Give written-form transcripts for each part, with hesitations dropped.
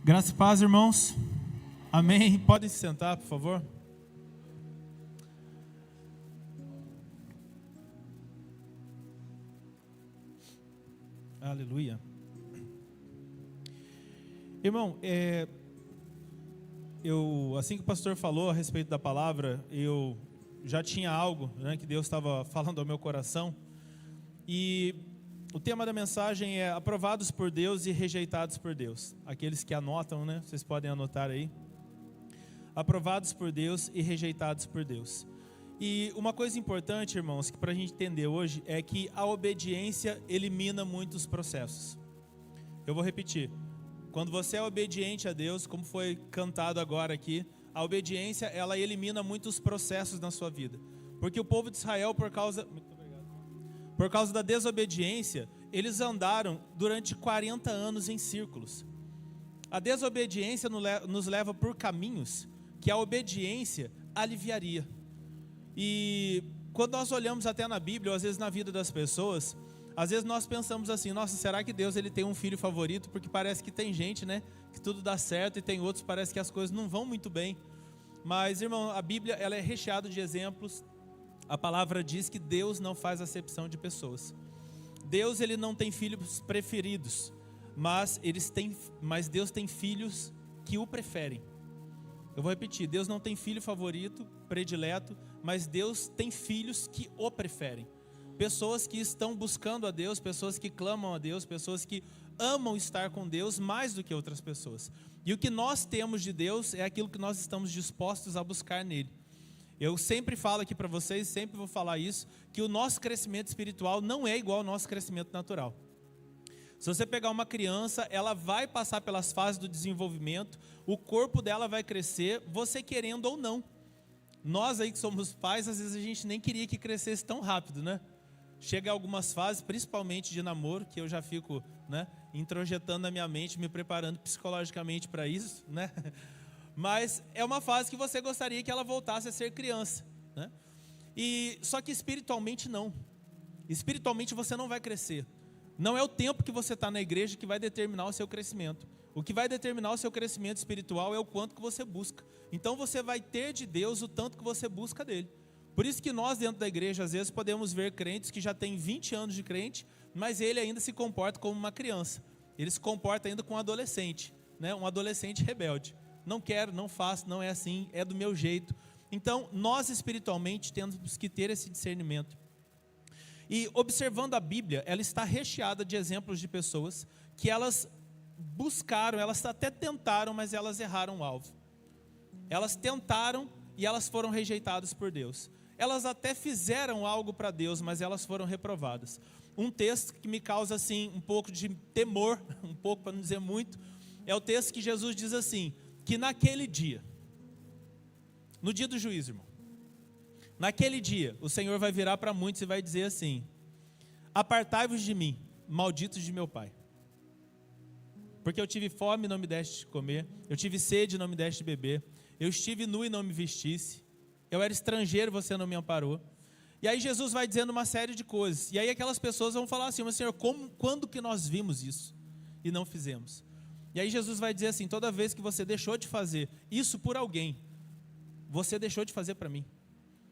Graça e paz, irmãos. Amém. Podem se sentar, por favor. Aleluia. Irmão, assim que o pastor falou a respeito da palavra, eu já tinha algo, que Deus estava falando ao meu coração. E o tema da mensagem é aprovados por Deus e rejeitados por Deus. Aqueles que anotam, vocês podem anotar aí. Aprovados por Deus e rejeitados por Deus. E uma coisa importante, irmãos, que para a gente entender hoje é que a obediência elimina muitos processos. Eu vou repetir. Quando você é obediente a Deus, como foi cantado agora aqui, a obediência, ela elimina muitos processos na sua vida. Porque o povo de Israel, por causa da desobediência, eles andaram durante 40 anos em círculos. A desobediência nos leva por caminhos que a obediência aliviaria. E quando nós olhamos até na Bíblia, ou às vezes na vida das pessoas, às vezes nós pensamos assim: nossa, será que Deus ele tem um filho favorito? Porque parece que tem gente, que tudo dá certo, e tem outros parece que as coisas não vão muito bem. Mas, irmão, a Bíblia ela é recheada de exemplos. A palavra diz que Deus não faz acepção de pessoas. Deus ele não tem filhos preferidos, mas Deus tem filhos que o preferem. Eu vou repetir: Deus não tem filho favorito, predileto, mas Deus tem filhos que o preferem. Pessoas que estão buscando a Deus, pessoas que clamam a Deus, pessoas que amam estar com Deus mais do que outras pessoas. E o que nós temos de Deus é aquilo que nós estamos dispostos a buscar nele. Eu sempre falo aqui para vocês, sempre vou falar isso, que o nosso crescimento espiritual não é igual ao nosso crescimento natural. Se você pegar uma criança, ela vai passar pelas fases do desenvolvimento, o corpo dela vai crescer, você querendo ou não. Nós aí que somos pais, às vezes a gente nem queria que crescesse tão rápido, Chega algumas fases, principalmente de namoro, que eu já fico, introjetando na minha mente, me preparando psicologicamente para isso, Mas é uma fase que você gostaria que ela voltasse a ser criança, E só que espiritualmente não. Espiritualmente você não vai crescer. Não é o tempo que você está na igreja que vai determinar o seu crescimento. O que vai determinar o seu crescimento espiritual é o quanto que você busca. Então você vai ter de Deus o tanto que você busca dele. Por isso que nós dentro da igreja às vezes podemos ver crentes que já têm 20 anos de crente, mas ele ainda se comporta como uma criança. Ele se comporta ainda como um adolescente, um adolescente rebelde. Não quero, não faço, não é assim, é do meu jeito. Então nós espiritualmente temos que ter esse discernimento. E observando a Bíblia, ela está recheada de exemplos de pessoas que elas buscaram, elas até tentaram, mas elas erraram o alvo. Elas tentaram e elas foram rejeitadas por Deus. Elas até fizeram algo para Deus, mas elas foram reprovadas. Um texto que me causa assim um pouco de temor, um pouco para não dizer muito, é o texto que Jesus diz assim, que naquele dia, no dia do juízo, irmão, naquele dia, o Senhor vai virar para muitos e vai dizer assim: apartai-vos de mim, malditos de meu Pai. Porque eu tive fome e não me deste de comer, eu tive sede e não me deste de beber, eu estive nu e não me vestisse, eu era estrangeiro e você não me amparou. E aí Jesus vai dizendo uma série de coisas. E aí aquelas pessoas vão falar assim: mas Senhor, quando que nós vimos isso e não fizemos? E aí Jesus vai dizer assim: toda vez que você deixou de fazer isso por alguém, você deixou de fazer para mim.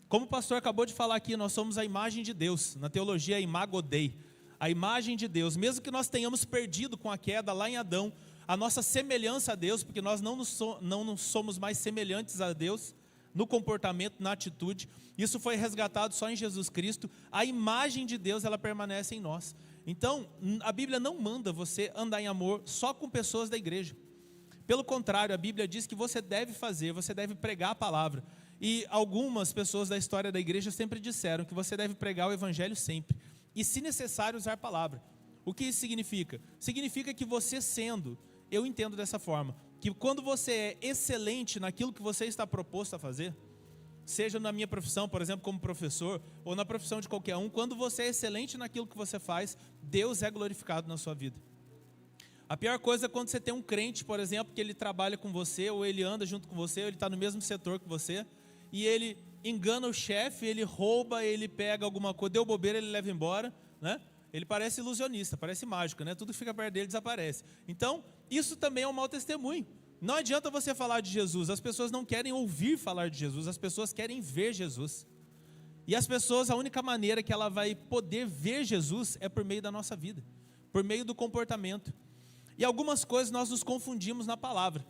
Como o pastor acabou de falar aqui, nós somos a imagem de Deus. Na teologia é imago Dei, a imagem de Deus. Mesmo que nós tenhamos perdido com a queda lá em Adão a nossa semelhança a Deus, porque nós não nos somos mais semelhantes a Deus no comportamento, na atitude, isso foi resgatado só em Jesus Cristo. A imagem de Deus, ela permanece em nós. Então a Bíblia não manda você andar em amor só com pessoas da igreja. Pelo contrário, a Bíblia diz que você deve pregar a palavra. E algumas pessoas da história da igreja sempre disseram que você deve pregar o evangelho sempre. E se necessário usar a palavra. O que isso significa? Significa que você eu entendo dessa forma, que quando você é excelente naquilo que você está proposto a fazer, seja na minha profissão, por exemplo, como professor, ou na profissão de qualquer um, quando você é excelente naquilo que você faz, Deus é glorificado na sua vida. A pior coisa é quando você tem um crente, por exemplo, que ele trabalha com você, ou ele anda junto com você, ou ele está no mesmo setor que você, e ele engana o chefe, ele rouba, ele pega alguma coisa, deu bobeira, ele leva embora, ele parece ilusionista, parece mágico, né? Tudo que fica perto dele desaparece. Então, isso também é um mau testemunho. Não adianta você falar de Jesus, as pessoas não querem ouvir falar de Jesus, as pessoas querem ver Jesus. E as pessoas, a única maneira que ela vai poder ver Jesus é por meio da nossa vida, por meio do comportamento. E algumas coisas nós nos confundimos na palavra.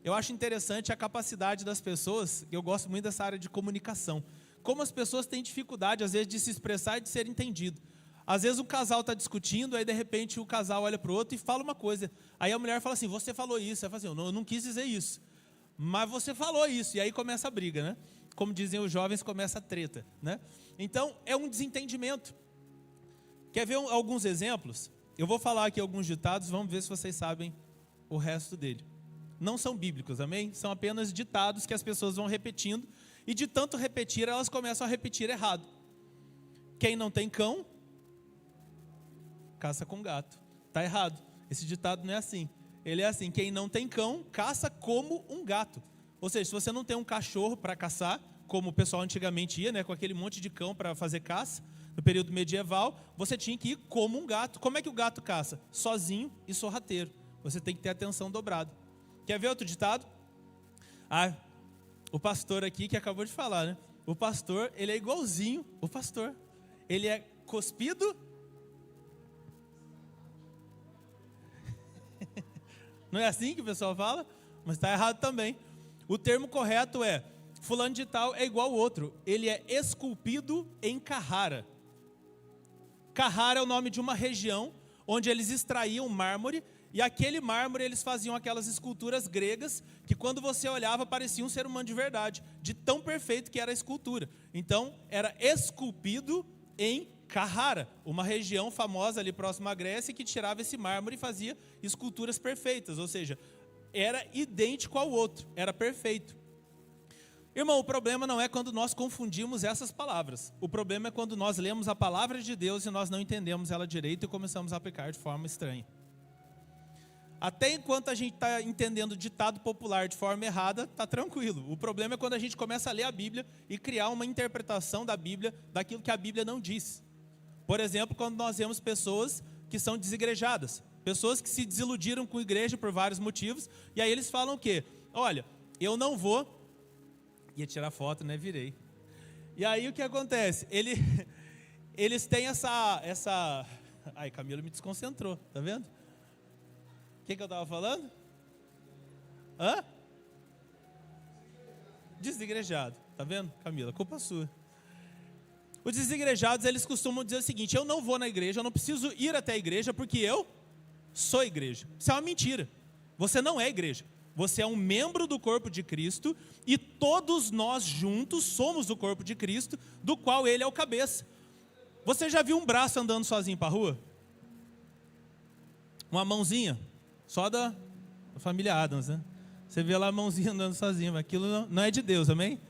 Eu acho interessante a capacidade das pessoas, eu gosto muito dessa área de comunicação. Como as pessoas têm dificuldade, às vezes, de se expressar e de ser entendido. Às vezes o casal está discutindo, aí de repente o casal olha para o outro e fala uma coisa. Aí a mulher fala assim, você falou isso. Aí fala assim, eu não quis dizer isso. Mas você falou isso. E aí começa a briga, né? Como dizem os jovens, começa a treta, né? Então, é um desentendimento. Quer ver alguns exemplos? Eu vou falar aqui alguns ditados, vamos ver se vocês sabem o resto dele. Não são bíblicos, amém? São apenas ditados que as pessoas vão repetindo. E de tanto repetir, elas começam a repetir errado. Quem não tem cão, caça com gato. Está errado. Esse ditado não é assim. Ele é assim, quem não tem cão, caça como um gato. Ou seja, se você não tem um cachorro para caçar, como o pessoal antigamente ia, né, com aquele monte de cão para fazer caça, no período medieval, você tinha que ir como um gato. Como é que o gato caça? Sozinho e sorrateiro. Você tem que ter atenção dobrada. Quer ver outro ditado? O pastor aqui que acabou de falar, né? O pastor, ele é igualzinho o pastor. Ele é cuspido. Não é assim que o pessoal fala? Mas está errado também. O termo correto é, fulano de tal é igual ao outro. Ele é esculpido em Carrara. Carrara é o nome de uma região onde eles extraíam mármore. E aquele mármore eles faziam aquelas esculturas gregas que quando você olhava parecia um ser humano de verdade. De tão perfeito que era a escultura. Então era esculpido em Carrara, uma região famosa ali próxima à Grécia que tirava esse mármore e fazia esculturas perfeitas, ou seja, era idêntico ao outro, era perfeito. Irmão, o problema não é quando nós confundimos essas palavras, o problema é quando nós lemos a palavra de Deus e nós não entendemos ela direito e começamos a aplicar de forma estranha. Até enquanto a gente está entendendo ditado popular de forma errada, está tranquilo. O problema é quando a gente começa a ler a Bíblia e criar uma interpretação da Bíblia daquilo que a Bíblia não diz. Por exemplo, quando nós vemos pessoas que são desigrejadas, pessoas que se desiludiram com a igreja por vários motivos, e aí eles falam o quê? Olha, eu não vou... Ia tirar foto, né? Virei. E aí o que acontece? Eles têm essa... Ai, Camila me desconcentrou, tá vendo? O que eu estava falando? Desigrejado, tá vendo, Camila? Culpa sua. Os desigrejados, eles costumam dizer o seguinte, eu não vou na igreja, eu não preciso ir até a igreja porque eu sou igreja. Isso é uma mentira. Você não é igreja. Você é um membro do corpo de Cristo e todos nós juntos somos do corpo de Cristo, do qual ele é o cabeça. Você já viu um braço andando sozinho para a rua? Uma mãozinha? Só da família Adams, né? Você vê lá a mãozinha andando sozinha, mas aquilo não é de Deus, amém?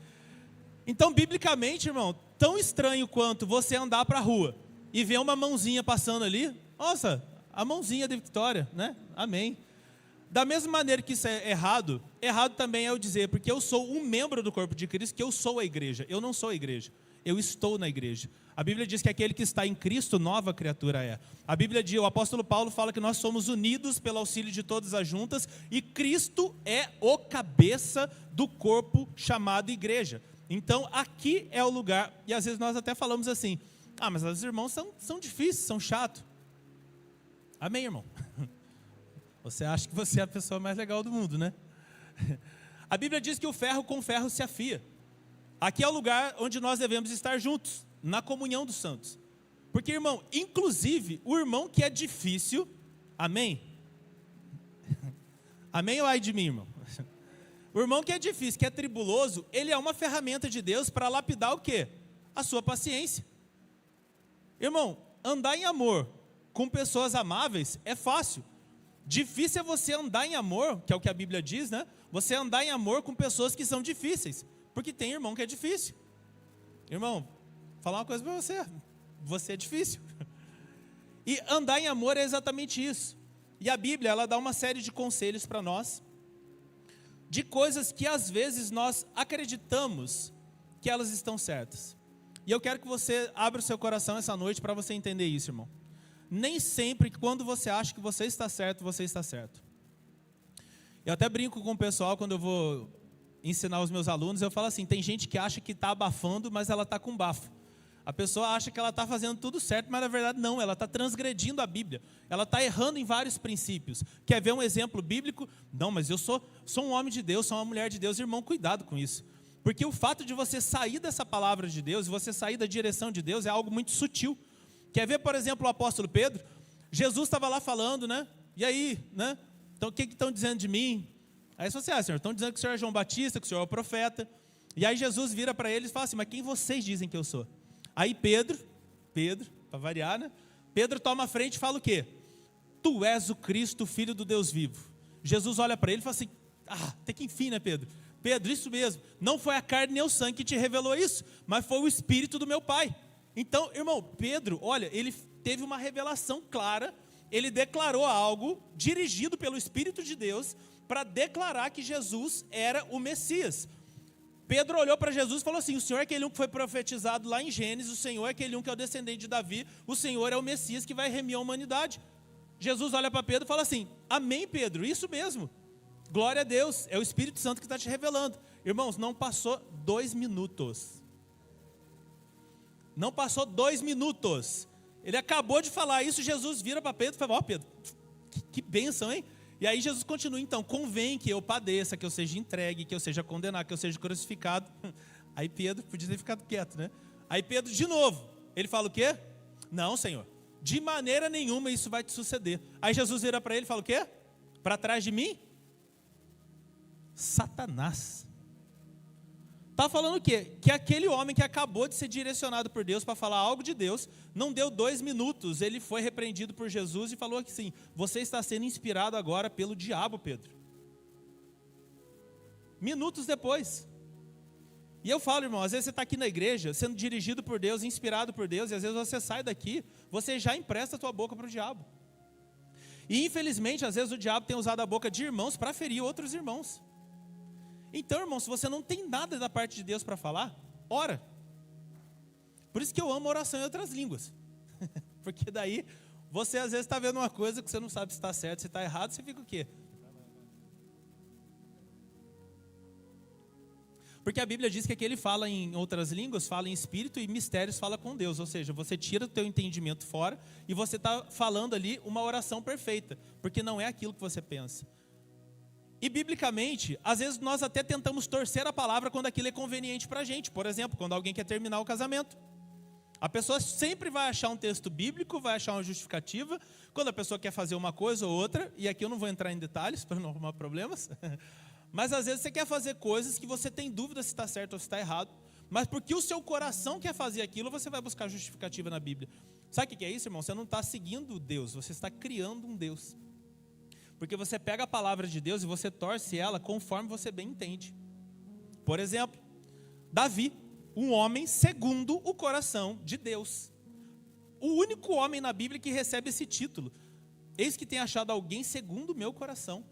Então, biblicamente, irmão, tão estranho quanto você andar para a rua e ver uma mãozinha passando ali, nossa, a mãozinha de Vitória, né? Amém. Da mesma maneira que isso é errado, errado também é eu dizer, porque eu sou um membro do corpo de Cristo, que eu sou a igreja. Eu não sou a igreja, eu estou na igreja. A Bíblia diz que aquele que está em Cristo, nova criatura é. A Bíblia diz, o apóstolo Paulo fala que nós somos unidos pelo auxílio de todas as juntas, e Cristo é o cabeça do corpo chamado igreja. Então, aqui é o lugar, e às vezes nós até falamos assim, mas os irmãos são difíceis, são chatos. Amém, irmão? Você acha que você é a pessoa mais legal do mundo, né? A Bíblia diz que o ferro com ferro se afia. Aqui é o lugar onde nós devemos estar juntos, na comunhão dos santos. Porque, irmão, inclusive, o irmão que é difícil, amém? Amém ou ai de mim, irmão? O irmão que é difícil, que é tribuloso, ele é uma ferramenta de Deus para lapidar o quê? A sua paciência. Irmão, andar em amor com pessoas amáveis é fácil. Difícil é você andar em amor, que é o que a Bíblia diz, né? Você andar em amor com pessoas que são difíceis. Porque tem irmão que é difícil. Irmão, vou falar uma coisa para você. Você é difícil. E andar em amor é exatamente isso. E a Bíblia, ela dá uma série de conselhos para nós, de coisas que às vezes nós acreditamos que elas estão certas. E eu quero que você abra o seu coração essa noite para você entender isso, irmão. nem sempre quando você acha que você está certo, você está certo. Eu até brinco com o pessoal quando eu vou ensinar os meus alunos, eu falo assim, tem gente que acha que está abafando, mas ela está com bafo. A pessoa acha que ela está fazendo tudo certo, mas na verdade não, ela está transgredindo a Bíblia. Ela está errando em vários princípios. Quer ver um exemplo bíblico? Não, mas eu sou um homem de Deus, sou uma mulher de Deus. Irmão, cuidado com isso. Porque o fato de você sair dessa palavra de Deus, você sair da direção de Deus, é algo muito sutil. Quer ver, por exemplo, o apóstolo Pedro? Jesus estava lá falando, né? E aí, né? Então o que estão dizendo de mim? Aí você, Senhor, estão dizendo que o Senhor é João Batista, que o Senhor é o profeta. E aí Jesus vira para eles e fala assim, mas quem vocês dizem que eu sou? Aí Pedro, para variar, né? Pedro toma a frente e fala o quê? Tu és o Cristo, filho do Deus vivo. Jesus olha para ele e fala assim, até que enfim, né, Pedro? Pedro, isso mesmo, não foi a carne nem o sangue que te revelou isso, mas foi o Espírito do meu Pai. Então, irmão, Pedro, olha, ele teve uma revelação clara, ele declarou algo dirigido pelo Espírito de Deus para declarar que Jesus era o Messias. Pedro olhou para Jesus e falou assim, o Senhor é aquele um que foi profetizado lá em Gênesis, o Senhor é aquele um que é o descendente de Davi, o Senhor é o Messias que vai remir a humanidade. Jesus olha para Pedro e fala assim, amém, Pedro, isso mesmo, glória a Deus, é o Espírito Santo que está te revelando. Irmãos, não passou 2 minutos, não passou 2 minutos, ele acabou de falar isso, Jesus vira para Pedro e fala, Pedro, que bênção, hein? E aí Jesus continua, então, convém que eu padeça, que eu seja entregue, que eu seja condenado, que eu seja crucificado. Aí Pedro, podia ter ficado quieto, né? Aí Pedro, de novo, ele fala o quê? Não, Senhor, de maneira nenhuma isso vai te suceder. Aí Jesus vira para ele e fala o quê? Para trás de mim? Satanás. Está falando o quê? Que aquele homem que acabou de ser direcionado por Deus para falar algo de Deus, não deu 2 minutos, ele foi repreendido por Jesus e falou assim, você está sendo inspirado agora pelo diabo, Pedro. Minutos depois. E eu falo, irmão, às vezes você está aqui na igreja, sendo dirigido por Deus, inspirado por Deus, e às vezes você sai daqui, você já empresta a tua boca para o diabo. E infelizmente, às vezes o diabo tem usado a boca de irmãos para ferir outros irmãos. Então, irmão, se você não tem nada da parte de Deus para falar, ora. Por isso que eu amo oração em outras línguas. Porque daí, você às vezes está vendo uma coisa que você não sabe se está certo, se está errado, você fica o quê? Porque a Bíblia diz que aquele fala em outras línguas, fala em espírito e mistérios fala com Deus. Ou seja, você tira o teu entendimento fora e você está falando ali uma oração perfeita. Porque não é aquilo que você pensa. E biblicamente, às vezes nós até tentamos torcer a palavra quando aquilo é conveniente para a gente. Por exemplo, quando alguém quer terminar o casamento. A pessoa sempre vai achar um texto bíblico, vai achar uma justificativa. Quando a pessoa quer fazer uma coisa ou outra, e aqui eu não vou entrar em detalhes para não arrumar problemas. Mas às vezes você quer fazer coisas que você tem dúvida se está certo ou se está errado. Mas porque o seu coração quer fazer aquilo, você vai buscar justificativa na Bíblia. Sabe o que é isso, irmão? Você não está seguindo Deus, você está criando um Deus. Porque você pega a palavra de Deus e você torce ela conforme você bem entende. Por exemplo, Davi, um homem segundo o coração de Deus. O único homem na Bíblia que recebe esse título. Eis que tem achado alguém segundo o meu coração.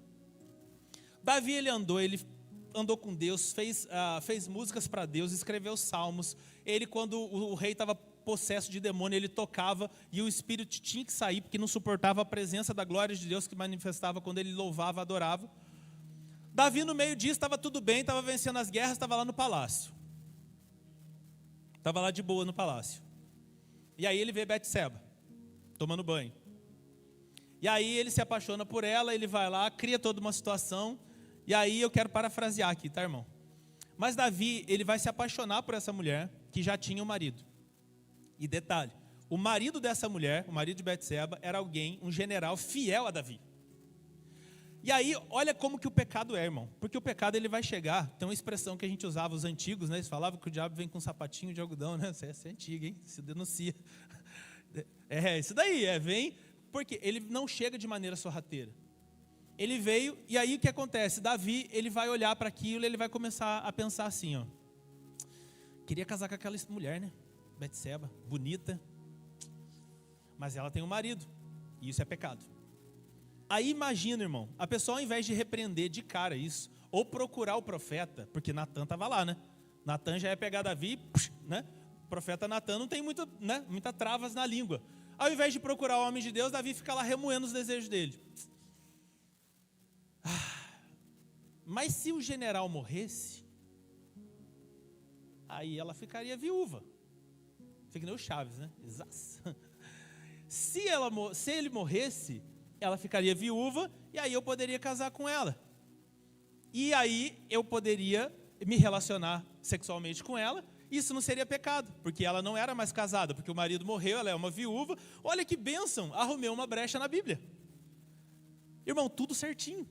Davi, ele andou com Deus, fez músicas para Deus, escreveu salmos. Ele, quando o rei estava possesso de demônio, ele tocava e o espírito tinha que sair, porque não suportava a presença da glória de Deus que manifestava quando ele louvava, adorava. Davi, no meio disso, estava tudo bem, estava vencendo as guerras, estava lá no palácio. Estava lá de boa no palácio. E aí ele vê Betseba, tomando banho. E aí ele se apaixona por ela, ele vai lá, cria toda uma situação. E aí eu quero parafrasear aqui, tá, irmão? Mas Davi, ele vai se apaixonar por essa mulher que já tinha um marido. E detalhe, o marido dessa mulher, o marido de Betseba, era alguém, um general fiel a Davi. E aí, olha como que o pecado é, irmão. Porque o pecado, ele vai chegar, tem uma expressão que a gente usava, os antigos, né? Eles falavam que o diabo vem com um sapatinho de algodão, né? Isso é antigo, hein? Se denuncia. É, isso daí, vem, porque ele não chega de maneira sorrateira. Ele veio, e aí o que acontece? Davi, ele vai olhar para aquilo, ele vai começar a pensar assim, ó. Queria casar com aquela mulher, né? Betseba, bonita, mas ela tem um marido, e isso é pecado. Aí imagina, irmão, a pessoa ao invés de repreender de cara isso, ou procurar o profeta, porque Natan estava lá, né? Natan já ia pegar Davi, né? O profeta Natan não tem muita travas na língua. Ao invés de procurar o homem de Deus, Davi fica lá remoendo os desejos dele. Mas se o general morresse, aí ela ficaria viúva. Fica que nem o Chaves, né? Se ele morresse, ela ficaria viúva, e aí eu poderia casar com ela. E aí eu poderia me relacionar sexualmente com ela. Isso não seria pecado, porque ela não era mais casada, porque o marido morreu, ela é uma viúva. Olha que bênção, arrumei uma brecha na Bíblia. Irmão, tudo certinho.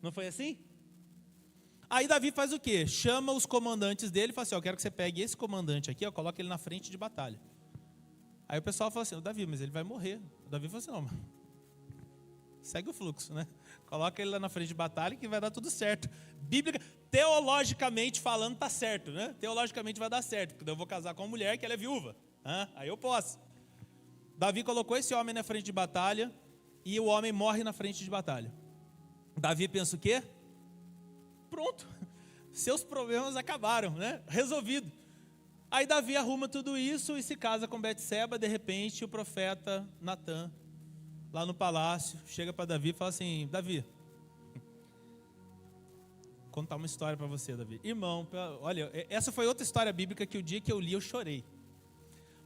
Não foi assim? Aí Davi faz o quê? Chama os comandantes dele e fala assim, eu quero que você pegue esse comandante aqui, coloque ele na frente de batalha. Aí o pessoal fala assim, Davi, mas ele vai morrer. O Davi fala assim, não, segue o fluxo, né? Coloca ele lá na frente de batalha que vai dar tudo certo. Teologicamente falando, tá certo, né? Teologicamente vai dar certo, porque eu vou casar com uma mulher que ela é viúva. Aí eu posso. Davi colocou esse homem na frente de batalha e o homem morre na frente de batalha. Davi pensa o quê? Pronto, seus problemas acabaram, né? Resolvido. Aí Davi arruma tudo isso e se casa com Betseba. De repente o profeta Natã, lá no palácio, chega para Davi e fala assim, Davi, contar uma história para você, Davi. Irmão, olha, essa foi outra história bíblica que o dia que eu li eu chorei.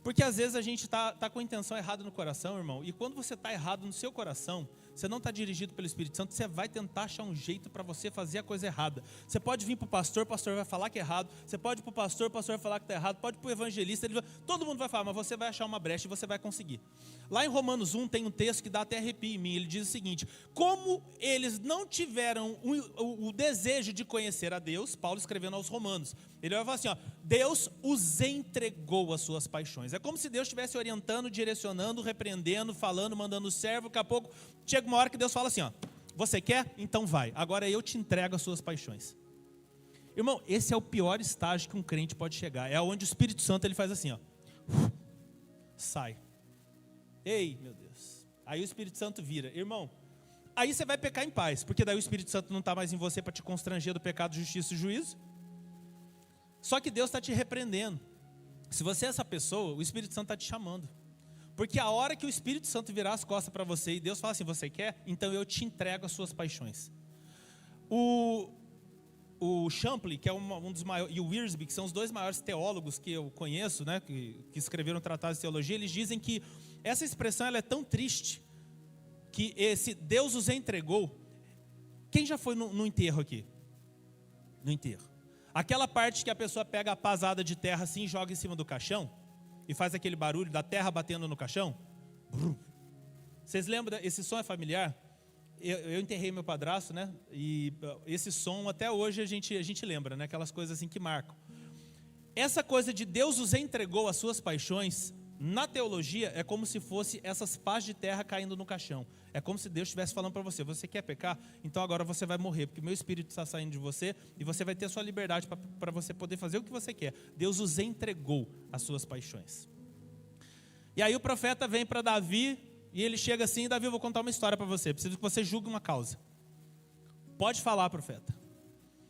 Porque às vezes a gente tá com a intenção errada no coração, irmão. E quando você está errado no seu coração, você não está dirigido pelo Espírito Santo, você vai tentar achar um jeito para você fazer a coisa errada. Você pode vir para o pastor vai falar que é errado. Você pode ir para o pastor vai falar que está errado. Pode ir para o evangelista, todo mundo vai falar, mas você vai achar uma brecha e você vai conseguir. Lá em Romanos 1 tem um texto que dá até arrepio em mim. Ele diz o seguinte, como eles não tiveram o desejo de conhecer a Deus, Paulo escrevendo aos Romanos, ele vai falar assim, Deus os entregou às suas paixões. É como se Deus estivesse orientando, direcionando, repreendendo, falando, mandando o servo. Daqui a pouco chega uma hora que Deus fala assim, você quer? Então vai. Agora eu te entrego as suas paixões. Irmão, esse é o pior estágio que um crente pode chegar. É onde o Espírito Santo ele faz assim, sai. Ei, meu Deus. Aí o Espírito Santo vira. Irmão, aí você vai pecar em paz, porque daí o Espírito Santo não está mais em você para te constranger do pecado, justiça e juízo. Só que Deus está te repreendendo. Se você é essa pessoa, o Espírito Santo está te chamando. Porque a hora que o Espírito Santo virar as costas para você e Deus fala assim, você quer? Então eu te entrego as suas paixões. O Champlin, que é um dos maiores, e o Wiersbe, que são os dois maiores teólogos que eu conheço, né, que escreveram tratados de teologia, eles dizem que essa expressão ela é tão triste, que esse Deus os entregou. Quem já foi no enterro aqui? No enterro. Aquela parte que a pessoa pega a pasada de terra assim e joga em cima do caixão, e faz aquele barulho da terra batendo no caixão. Vocês lembram? Esse som é familiar? Eu enterrei meu padrasto, né? E esse som até hoje a gente lembra, né? Aquelas coisas assim que marcam. Essa coisa de Deus os entregou às suas paixões, na teologia é como se fosse essas pás de terra caindo no caixão. É como se Deus estivesse falando para você, você quer pecar? Então agora você vai morrer, porque o meu Espírito está saindo de você e você vai ter a sua liberdade para você poder fazer o que você quer. Deus os entregou às suas paixões. E aí o profeta vem para Davi e ele chega assim, Davi, eu vou contar uma história para você, preciso que você julgue uma causa. Pode falar, profeta.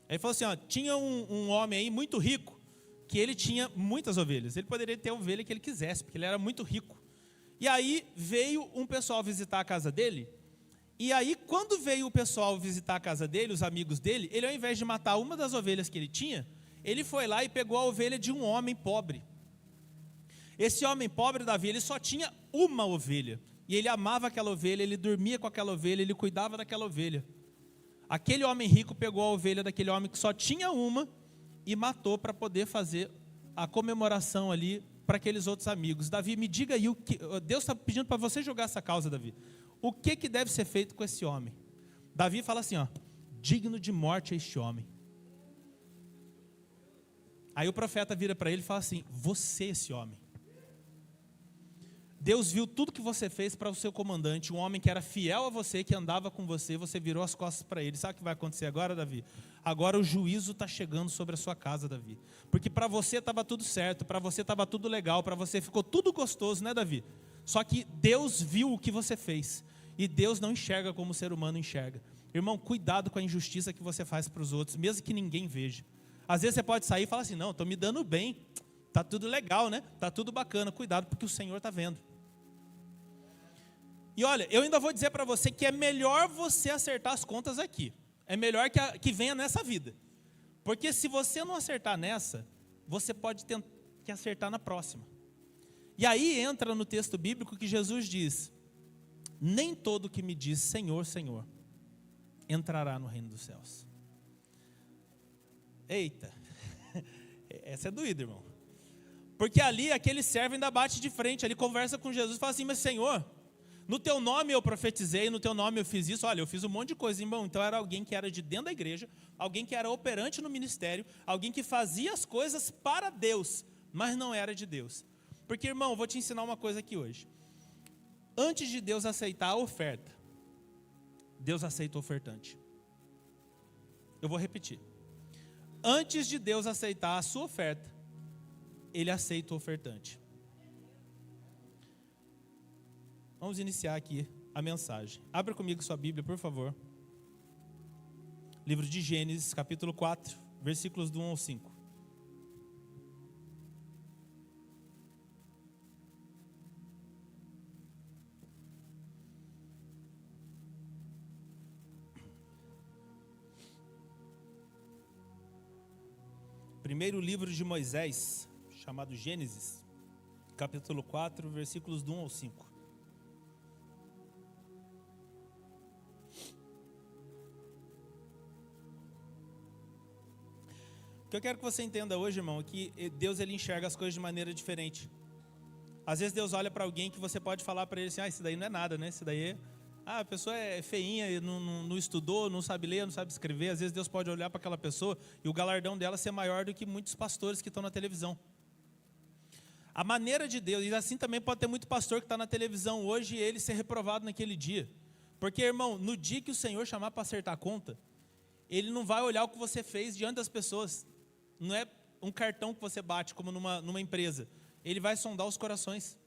Aí ele falou assim, tinha um homem aí muito rico, que ele tinha muitas ovelhas. Ele poderia ter a ovelha que ele quisesse, porque ele era muito rico. E aí veio um pessoal visitar a casa dele. E aí quando veio o pessoal visitar a casa dele, os amigos dele, ele ao invés de matar uma das ovelhas que ele tinha, ele foi lá e pegou a ovelha de um homem pobre. Esse homem pobre, Davi, ele só tinha uma ovelha. E ele amava aquela ovelha, ele dormia com aquela ovelha, ele cuidava daquela ovelha. Aquele homem rico pegou a ovelha daquele homem que só tinha uma e matou para poder fazer a comemoração ali para aqueles outros amigos. Davi, me diga aí, Deus está pedindo para você julgar essa causa, Davi. O que deve ser feito com esse homem? Davi fala assim, digno de morte é este homem. Aí o profeta vira para ele e fala assim, você é esse homem. Deus viu tudo que você fez para o seu comandante, um homem que era fiel a você, que andava com você, você virou as costas para ele. Sabe o que vai acontecer agora, Davi? Agora o juízo está chegando sobre a sua casa, Davi. Porque para você estava tudo certo, para você estava tudo legal, para você ficou tudo gostoso, né, Davi? Só que Deus viu o que você fez. E Deus não enxerga como o ser humano enxerga. Irmão, cuidado com a injustiça que você faz para os outros, mesmo que ninguém veja. Às vezes você pode sair e falar assim, não, estou me dando bem, está tudo legal, né? Está tudo bacana, cuidado porque o Senhor está vendo. E olha, eu ainda vou dizer para você que é melhor você acertar as contas aqui. É melhor que venha nessa vida. Porque se você não acertar nessa, você pode ter que acertar na próxima. E aí entra no texto bíblico que Jesus diz: nem todo que me diz Senhor, Senhor, entrará no reino dos céus. Eita, essa é doída, irmão. Porque ali aquele servo ainda bate de frente, ele conversa com Jesus e fala assim: mas Senhor, no teu nome eu profetizei, no teu nome eu fiz isso. Olha, eu fiz um monte de coisa, irmão. Então era alguém que era de dentro da igreja, alguém que era operante no ministério, alguém que fazia as coisas para Deus, mas não era de Deus. Porque, irmão, eu vou te ensinar uma coisa aqui hoje. Antes de Deus aceitar a oferta, Deus aceita o ofertante. Eu vou repetir. Antes de Deus aceitar a sua oferta, Ele aceita o ofertante. Vamos iniciar aqui a mensagem. Abra comigo sua Bíblia, por favor. Livro de Gênesis, capítulo 4, versículos do 1 ao 5. Primeiro livro de Moisés, chamado Gênesis, capítulo 4, versículos do 1 ao 5. O que eu quero que você entenda hoje, irmão, é que Deus ele enxerga as coisas de maneira diferente. Às vezes Deus olha para alguém que você pode falar para ele assim: isso daí não é nada, né? Isso daí a pessoa é feinha, não estudou, não sabe ler, não sabe escrever. Às vezes Deus pode olhar para aquela pessoa e o galardão dela ser maior do que muitos pastores que estão na televisão. A maneira de Deus, e assim também pode ter muito pastor que está na televisão hoje e ele ser reprovado naquele dia. Porque, irmão, no dia que o Senhor chamar para acertar a conta, Ele não vai olhar o que você fez diante das pessoas. Não é um cartão que você bate como numa empresa. Ele vai sondar os corações.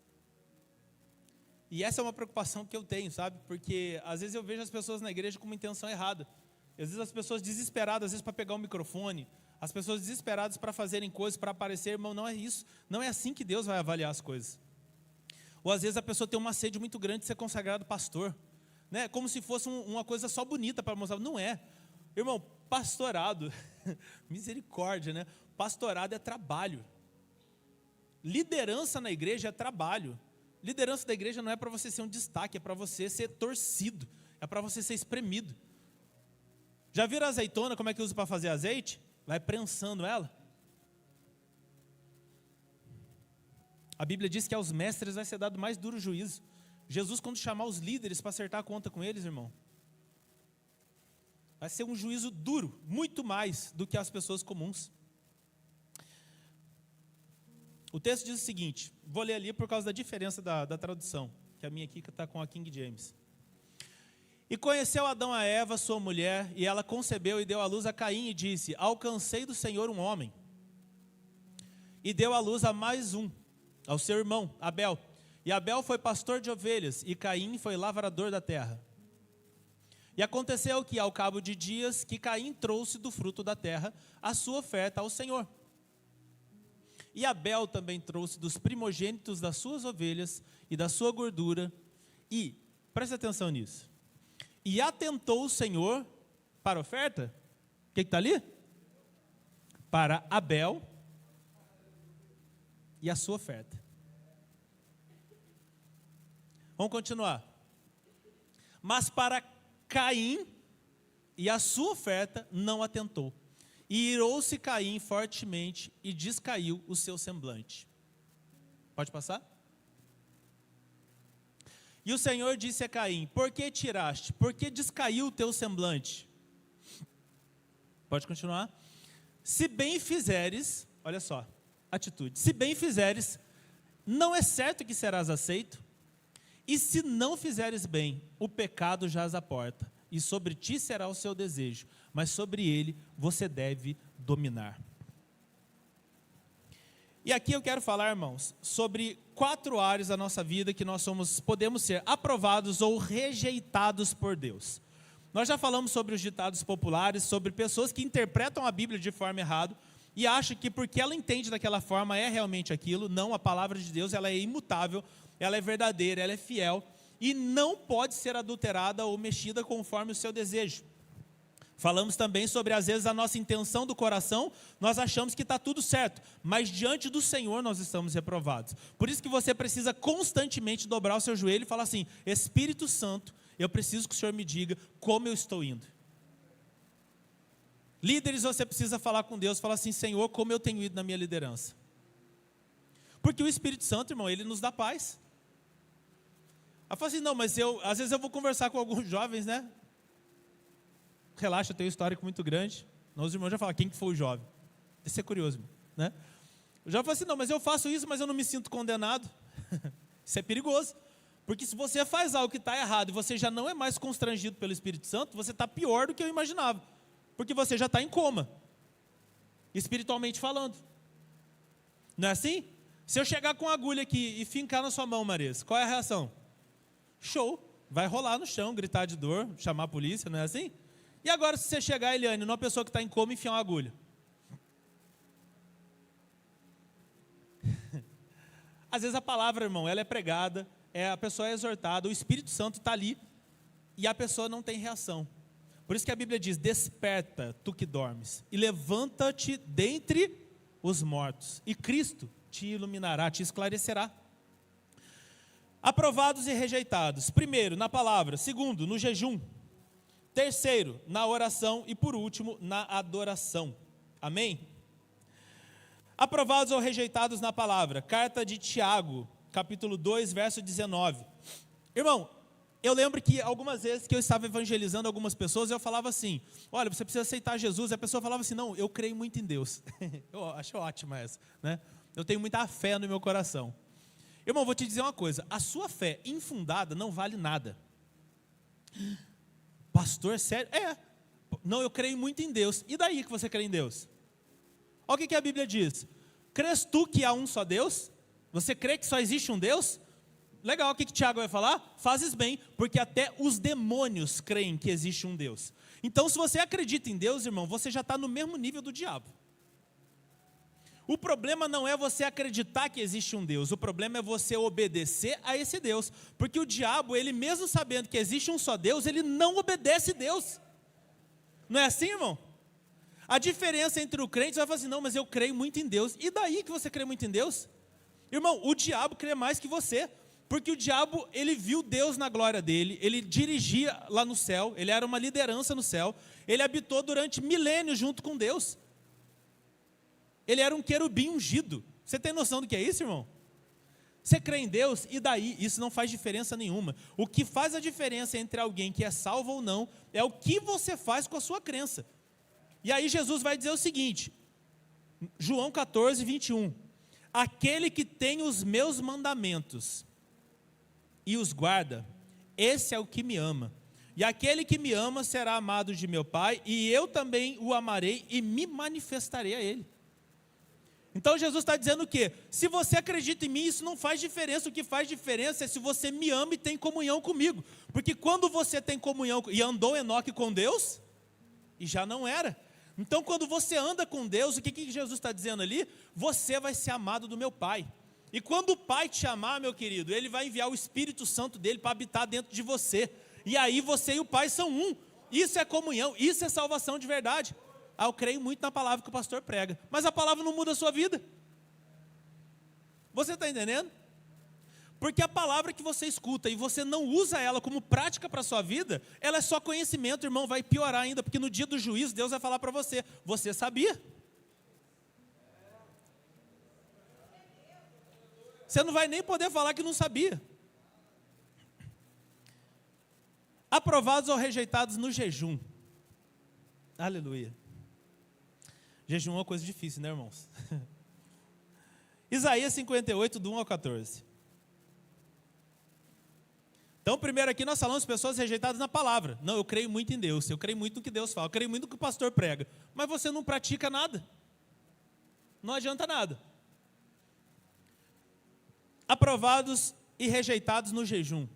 E essa é uma preocupação que eu tenho, sabe? Porque às vezes eu vejo as pessoas na igreja com uma intenção errada. Às vezes as pessoas desesperadas, às vezes para pegar o microfone, as pessoas desesperadas para fazerem coisas, para aparecer. Irmão, não é isso. Não é assim que Deus vai avaliar as coisas. Ou às vezes a pessoa tem uma sede muito grande de ser consagrado pastor, né? Como se fosse uma coisa só bonita para mostrar. Não é. Irmão, pastorado, misericórdia, né? Pastorado é trabalho. Liderança na igreja é trabalho. Liderança da igreja não é para você ser um destaque, é para você ser torcido, é para você ser espremido. Já viram a azeitona, como é que usa para fazer azeite? Vai prensando ela. A Bíblia diz que aos mestres vai ser dado mais duro juízo. Jesus, quando chamar os líderes para acertar a conta com eles, irmão, vai ser um juízo duro, muito mais do que as pessoas comuns. O texto diz o seguinte, vou ler ali por causa da diferença da tradução, que a minha aqui está com a King James. E conheceu Adão a Eva, sua mulher, e ela concebeu e deu à luz a Caim e disse: alcancei do Senhor um homem. E deu à luz a mais um, ao seu irmão, Abel. E Abel foi pastor de ovelhas, e Caim foi lavrador da terra. E aconteceu que, ao cabo de dias, que Caim trouxe do fruto da terra a sua oferta ao Senhor. E Abel também trouxe dos primogênitos das suas ovelhas e da sua gordura. E, preste atenção nisso, e atentou o Senhor para a oferta. O que está ali? Para Abel e a sua oferta. Vamos continuar. Mas para Caim e a sua oferta não atentou. E irou-se Caim fortemente e descaiu o seu semblante. Pode passar? E o Senhor disse a Caim: por que tiraste? Por que descaiu o teu semblante? Pode continuar? Se bem fizeres, olha só, atitude. Se bem fizeres, não é certo que serás aceito? E se não fizeres bem, o pecado jaz à porta, e sobre ti será o seu desejo, mas sobre ele você deve dominar. E aqui eu quero falar, irmãos, sobre 4 áreas da nossa vida que nós podemos ser aprovados ou rejeitados por Deus. Nós já falamos sobre os ditados populares, sobre pessoas que interpretam a Bíblia de forma errada e acham que porque ela entende daquela forma é realmente aquilo. Não, a palavra de Deus ela é imutável, ela é verdadeira, ela é fiel. e não pode ser adulterada ou mexida conforme o seu desejo. Falamos também sobre, às vezes, a nossa intenção do coração, nós achamos que está tudo certo, mas diante do Senhor nós estamos reprovados. Por isso que você precisa constantemente dobrar o seu joelho e falar assim: Espírito Santo, eu preciso que o Senhor me diga como eu estou indo. Líderes, você precisa falar com Deus, falar assim: Senhor, como eu tenho ido na minha liderança? Porque o Espírito Santo, irmão, ele nos dá paz. Aí fala assim: não, mas às vezes eu vou conversar com alguns jovens, né? Relaxa, eu tenho um histórico muito grande. Os irmãos já falam: quem que foi o jovem? Isso é curioso, né? O jovem fala assim: não, mas eu faço isso, mas eu não me sinto condenado. Isso é perigoso. Porque se você faz algo que está errado e você já não é mais constrangido pelo Espírito Santo, você está pior do que eu imaginava. Porque você já está em coma, espiritualmente falando. Não é assim? Se eu chegar com a agulha aqui e fincar na sua mão, Marisa, qual é a reação? Show, vai rolar no chão, gritar de dor, chamar a polícia, não é assim? E agora se você chegar, Eliane, numa pessoa que está em coma e enfiar uma agulha? Às vezes a palavra, irmão, ela é pregada, a pessoa é exortada, o Espírito Santo está ali e a pessoa não tem reação. Por isso que a Bíblia diz: desperta, tu que dormes, e levanta-te dentre os mortos, e Cristo te iluminará, te esclarecerá. Aprovados e rejeitados: primeiro, na palavra; segundo, no jejum; terceiro, na oração; e por último, na adoração. Amém? Aprovados ou rejeitados na palavra. Carta de Tiago, capítulo 2, verso 19. Irmão, eu lembro que algumas vezes que eu estava evangelizando algumas pessoas, eu falava assim: olha, você precisa aceitar Jesus. E a pessoa falava assim: não, eu creio muito em Deus. Eu acho ótima essa, né? Eu tenho muita fé no meu coração. Irmão, vou te dizer uma coisa: a sua fé infundada não vale nada. Pastor, sério? Não, eu creio muito em Deus. E daí que você crê em Deus? Olha o que a Bíblia diz: crês tu que há um só Deus? Você crê que só existe um Deus? Legal, o que Tiago vai falar? Fazes bem, porque até os demônios creem que existe um Deus. Então, se você acredita em Deus, irmão, você já está no mesmo nível do diabo. O problema não é você acreditar que existe um Deus, o problema é você obedecer a esse Deus. Porque o diabo, ele mesmo sabendo que existe um só Deus, ele não obedece a Deus. Não é assim, irmão? A diferença entre o crente, você vai falar assim: não, mas eu creio muito em Deus. E daí que você crê muito em Deus? Irmão, o diabo crê mais que você. Porque o diabo, ele viu Deus na glória dele, ele dirigia lá no céu, ele era uma liderança no céu, ele habitou durante milênios junto com Deus. Ele era um querubim ungido. Você tem noção do que é isso, irmão? Você crê em Deus, e daí? Isso não faz diferença nenhuma. O que faz a diferença entre alguém que é salvo ou não, é o que você faz com a sua crença. E aí Jesus vai dizer o seguinte, João 14, 21. Aquele que tem os meus mandamentos e os guarda, esse é o que me ama. E aquele que me ama será amado de meu Pai, e eu também o amarei e me manifestarei a ele. Então Jesus está dizendo o quê? Se você acredita em mim, isso não faz diferença. O que faz diferença é se você me ama e tem comunhão comigo. Porque quando você tem comunhão, e andou Enoque com Deus, e já não era. Então quando você anda com Deus, o que Jesus está dizendo ali? Você vai ser amado do meu Pai. E quando o Pai te amar, meu querido, Ele vai enviar o Espírito Santo dEle para habitar dentro de você. E aí você e o Pai são um. Isso é comunhão, isso é salvação de verdade. Eu creio muito na palavra que o pastor prega. Mas a palavra não muda a sua vida. Você está entendendo? Porque a palavra que você escuta e você não usa ela como prática para a sua vida, ela é só conhecimento, irmão, vai piorar ainda. Porque no dia do juízo, Deus vai falar para você: você sabia? Você não vai nem poder falar que não sabia. Aprovados ou rejeitados no jejum. Aleluia. Jejum é uma coisa difícil, né, irmãos? Isaías 58, do 1 ao 14. Então, primeiro aqui nós falamos de pessoas rejeitadas na palavra. Não, eu creio muito em Deus, eu creio muito no que Deus fala, eu creio muito no que o pastor prega. Mas você não pratica nada. Não adianta nada. Aprovados e rejeitados no jejum.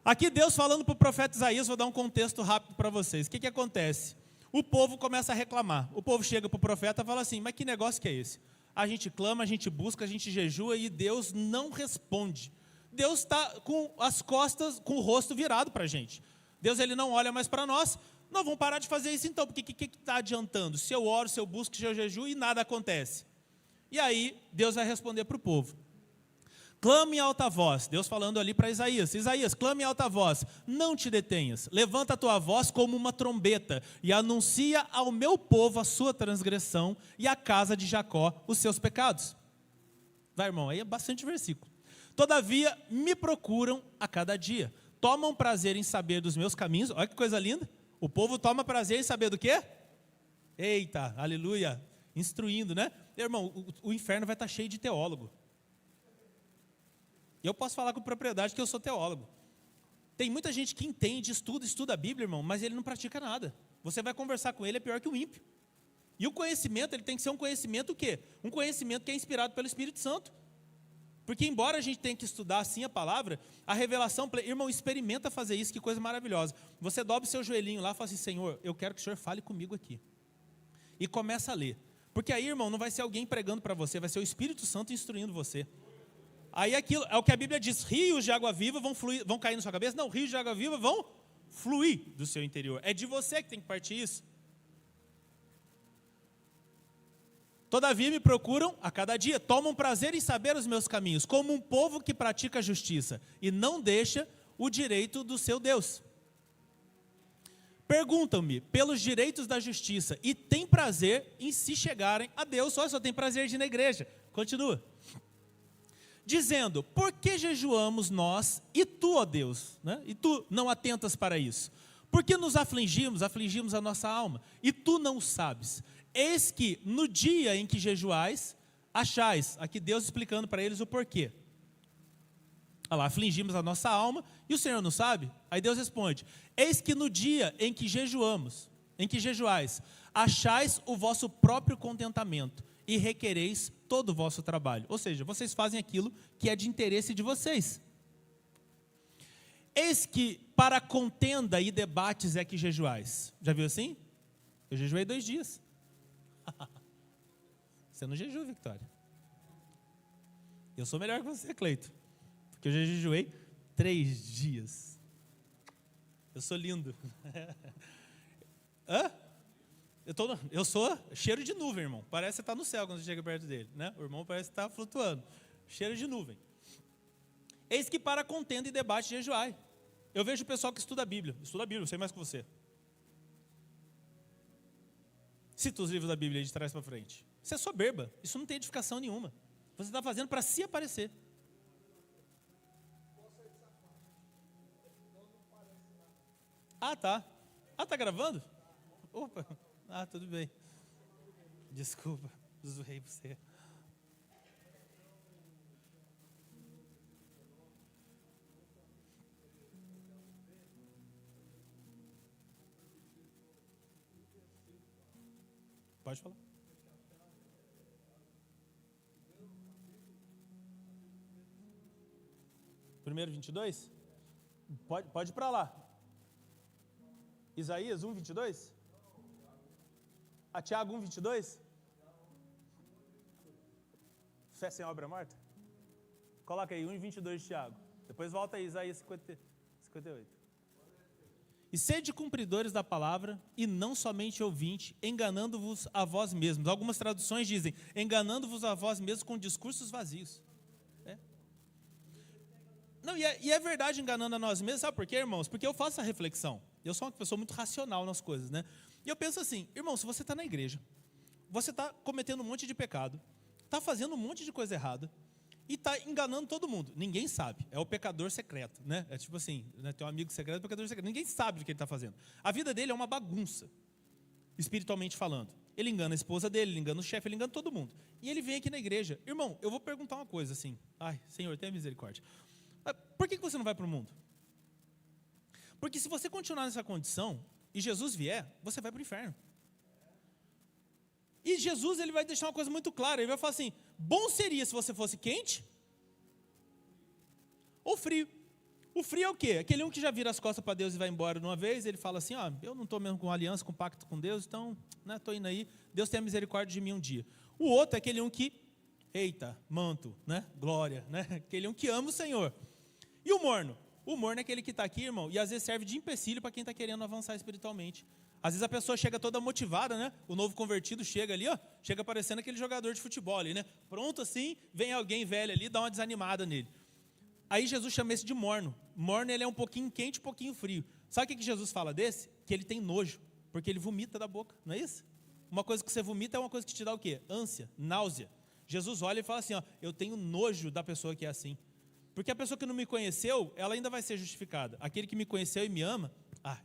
Aqui Deus falando para o profeta Isaías, vou dar um contexto rápido para vocês. O que acontece? O povo começa a reclamar. O povo chega para o profeta e fala assim: mas que negócio que é esse? A gente clama, a gente busca, a gente jejua e Deus não responde. Deus está com as costas, com o rosto virado para a gente. Deus, ele não olha mais para nós. Nós vamos parar de fazer isso então, porque o que está adiantando? Se eu oro, se eu busco, se eu jejuo e nada acontece. E aí, Deus vai responder para o povo. Clame em alta voz, Deus falando ali para Isaías, Isaías, clame em alta voz, não te detenhas, levanta a tua voz como uma trombeta, e anuncia ao meu povo a sua transgressão, e à casa de Jacó os seus pecados. Vai, irmão, aí é bastante versículo. Todavia, me procuram a cada dia, tomam prazer em saber dos meus caminhos, olha que coisa linda, o povo toma prazer em saber do quê? Eita, aleluia, instruindo, né? Irmão, o inferno vai estar cheio de teólogo. E eu posso falar com propriedade que eu sou teólogo. Tem muita gente que entende, estuda a Bíblia, irmão, mas ele não pratica nada. Você vai conversar com ele, é pior que o ímpio. E o conhecimento, ele tem que ser um conhecimento o quê? Um conhecimento que é inspirado pelo Espírito Santo. Porque embora a gente tenha que estudar assim a palavra, a revelação, irmão, experimenta fazer isso, que coisa maravilhosa. Você dobra o seu joelhinho lá e fala assim, Senhor, eu quero que o Senhor fale comigo aqui. E começa a ler. Porque aí, irmão, não vai ser alguém pregando para você, vai ser o Espírito Santo instruindo você. Aí aquilo, é o que a Bíblia diz, rios de água viva vão cair na sua cabeça? Não, rios de água viva vão fluir do seu interior. É de você que tem que partir isso. Todavia me procuram a cada dia, tomam prazer em saber os meus caminhos, como um povo que pratica a justiça e não deixa o direito do seu Deus. Perguntam-me pelos direitos da justiça e têm prazer em se chegarem a Deus. Olha, só tem prazer de ir na igreja. Continua. Dizendo, por que jejuamos nós e tu, ó Deus, né? E tu não atentas para isso? Por que nos afligimos a nossa alma, e tu não sabes? Eis que no dia em que jejuais, achais, aqui Deus explicando para eles o porquê. Olha lá, afligimos a nossa alma, e o Senhor não sabe? Aí Deus responde, eis que no dia em que jejuais, achais o vosso próprio contentamento, e requereis todo o vosso trabalho. Ou seja, vocês fazem aquilo que é de interesse de vocês. Eis que para contenda e debates é que jejuais. Já viu assim? Eu jejuei 2 dias. Você não jejua, Victória. Eu sou melhor que você, Cleito. Porque eu já jejuei 3 dias. Eu sou lindo. Hã? Eu sou cheiro de nuvem, irmão. Parece que você está no céu quando você chega perto dele, né? O irmão parece que está flutuando. Cheiro de nuvem. Eis que para contenda e debate jejuai. Eu vejo o pessoal que estuda a Bíblia. Estuda a Bíblia, eu sei mais que você. Cita os livros da Bíblia de trás para frente. Isso é soberba. Isso não tem edificação nenhuma. Você está fazendo para se aparecer. Ah, tá. Ah, tá gravando? Opa. Ah, tudo bem. Desculpa, zoei você. Pode falar. Primeiro 22? Pode ir para lá. Isaías 1, 22? A Tiago 1, 22? Fé sem obra morta? Coloca aí 1 e 22 de Tiago. Depois volta aí, Isaías 58. E sede cumpridores da palavra, e não somente ouvintes, enganando-vos a vós mesmos. Algumas traduções dizem, enganando-vos a vós mesmos com discursos vazios. É. Não, e é verdade enganando a nós mesmos, sabe por quê, irmãos? Porque eu faço a reflexão. Eu sou uma pessoa muito racional nas coisas, né? E eu penso assim, irmão, se você está na igreja, você está cometendo um monte de pecado, está fazendo um monte de coisa errada, e está enganando todo mundo. Ninguém sabe, é o pecador secreto, né? É tipo assim, né? Tem um amigo secreto, pecador secreto. Ninguém sabe o que ele está fazendo. A vida dele é uma bagunça, espiritualmente falando. Ele engana a esposa dele, ele engana o chefe, ele engana todo mundo. E ele vem aqui na igreja. Irmão, eu vou perguntar uma coisa assim. Ai, Senhor, tenha misericórdia. Por que você não vai para o mundo? Porque se você continuar nessa condição, e Jesus vier, você vai para o inferno. E Jesus, ele vai deixar uma coisa muito clara, ele vai falar assim, bom seria se você fosse quente ou frio. O frio é o quê? Aquele um que já vira as costas para Deus e vai embora de uma vez, ele fala assim, eu não estou mesmo com aliança, com pacto com Deus, então, né, estou indo aí, Deus tenha misericórdia de mim um dia. O outro é aquele um que, eita, manto, né, glória, né, aquele um que ama o Senhor. E o morno? O morno é aquele que está aqui, irmão, e às vezes serve de empecilho para quem está querendo avançar espiritualmente. Às vezes a pessoa chega toda motivada, né? O novo convertido chega ali, ó, chega parecendo aquele jogador de futebol ali, né? Pronto assim, vem alguém velho ali, dá uma desanimada nele. Aí Jesus chama esse de morno. Morno, ele é um pouquinho quente, um pouquinho frio. Sabe o que Jesus fala desse? Que ele tem nojo, porque ele vomita da boca, não é isso? Uma coisa que você vomita é uma coisa que te dá o quê? Ânsia, náusea. Jesus olha e fala assim, ó, eu tenho nojo da pessoa que é assim. Porque a pessoa que não me conheceu, ela ainda vai ser justificada. Aquele que me conheceu e me ama,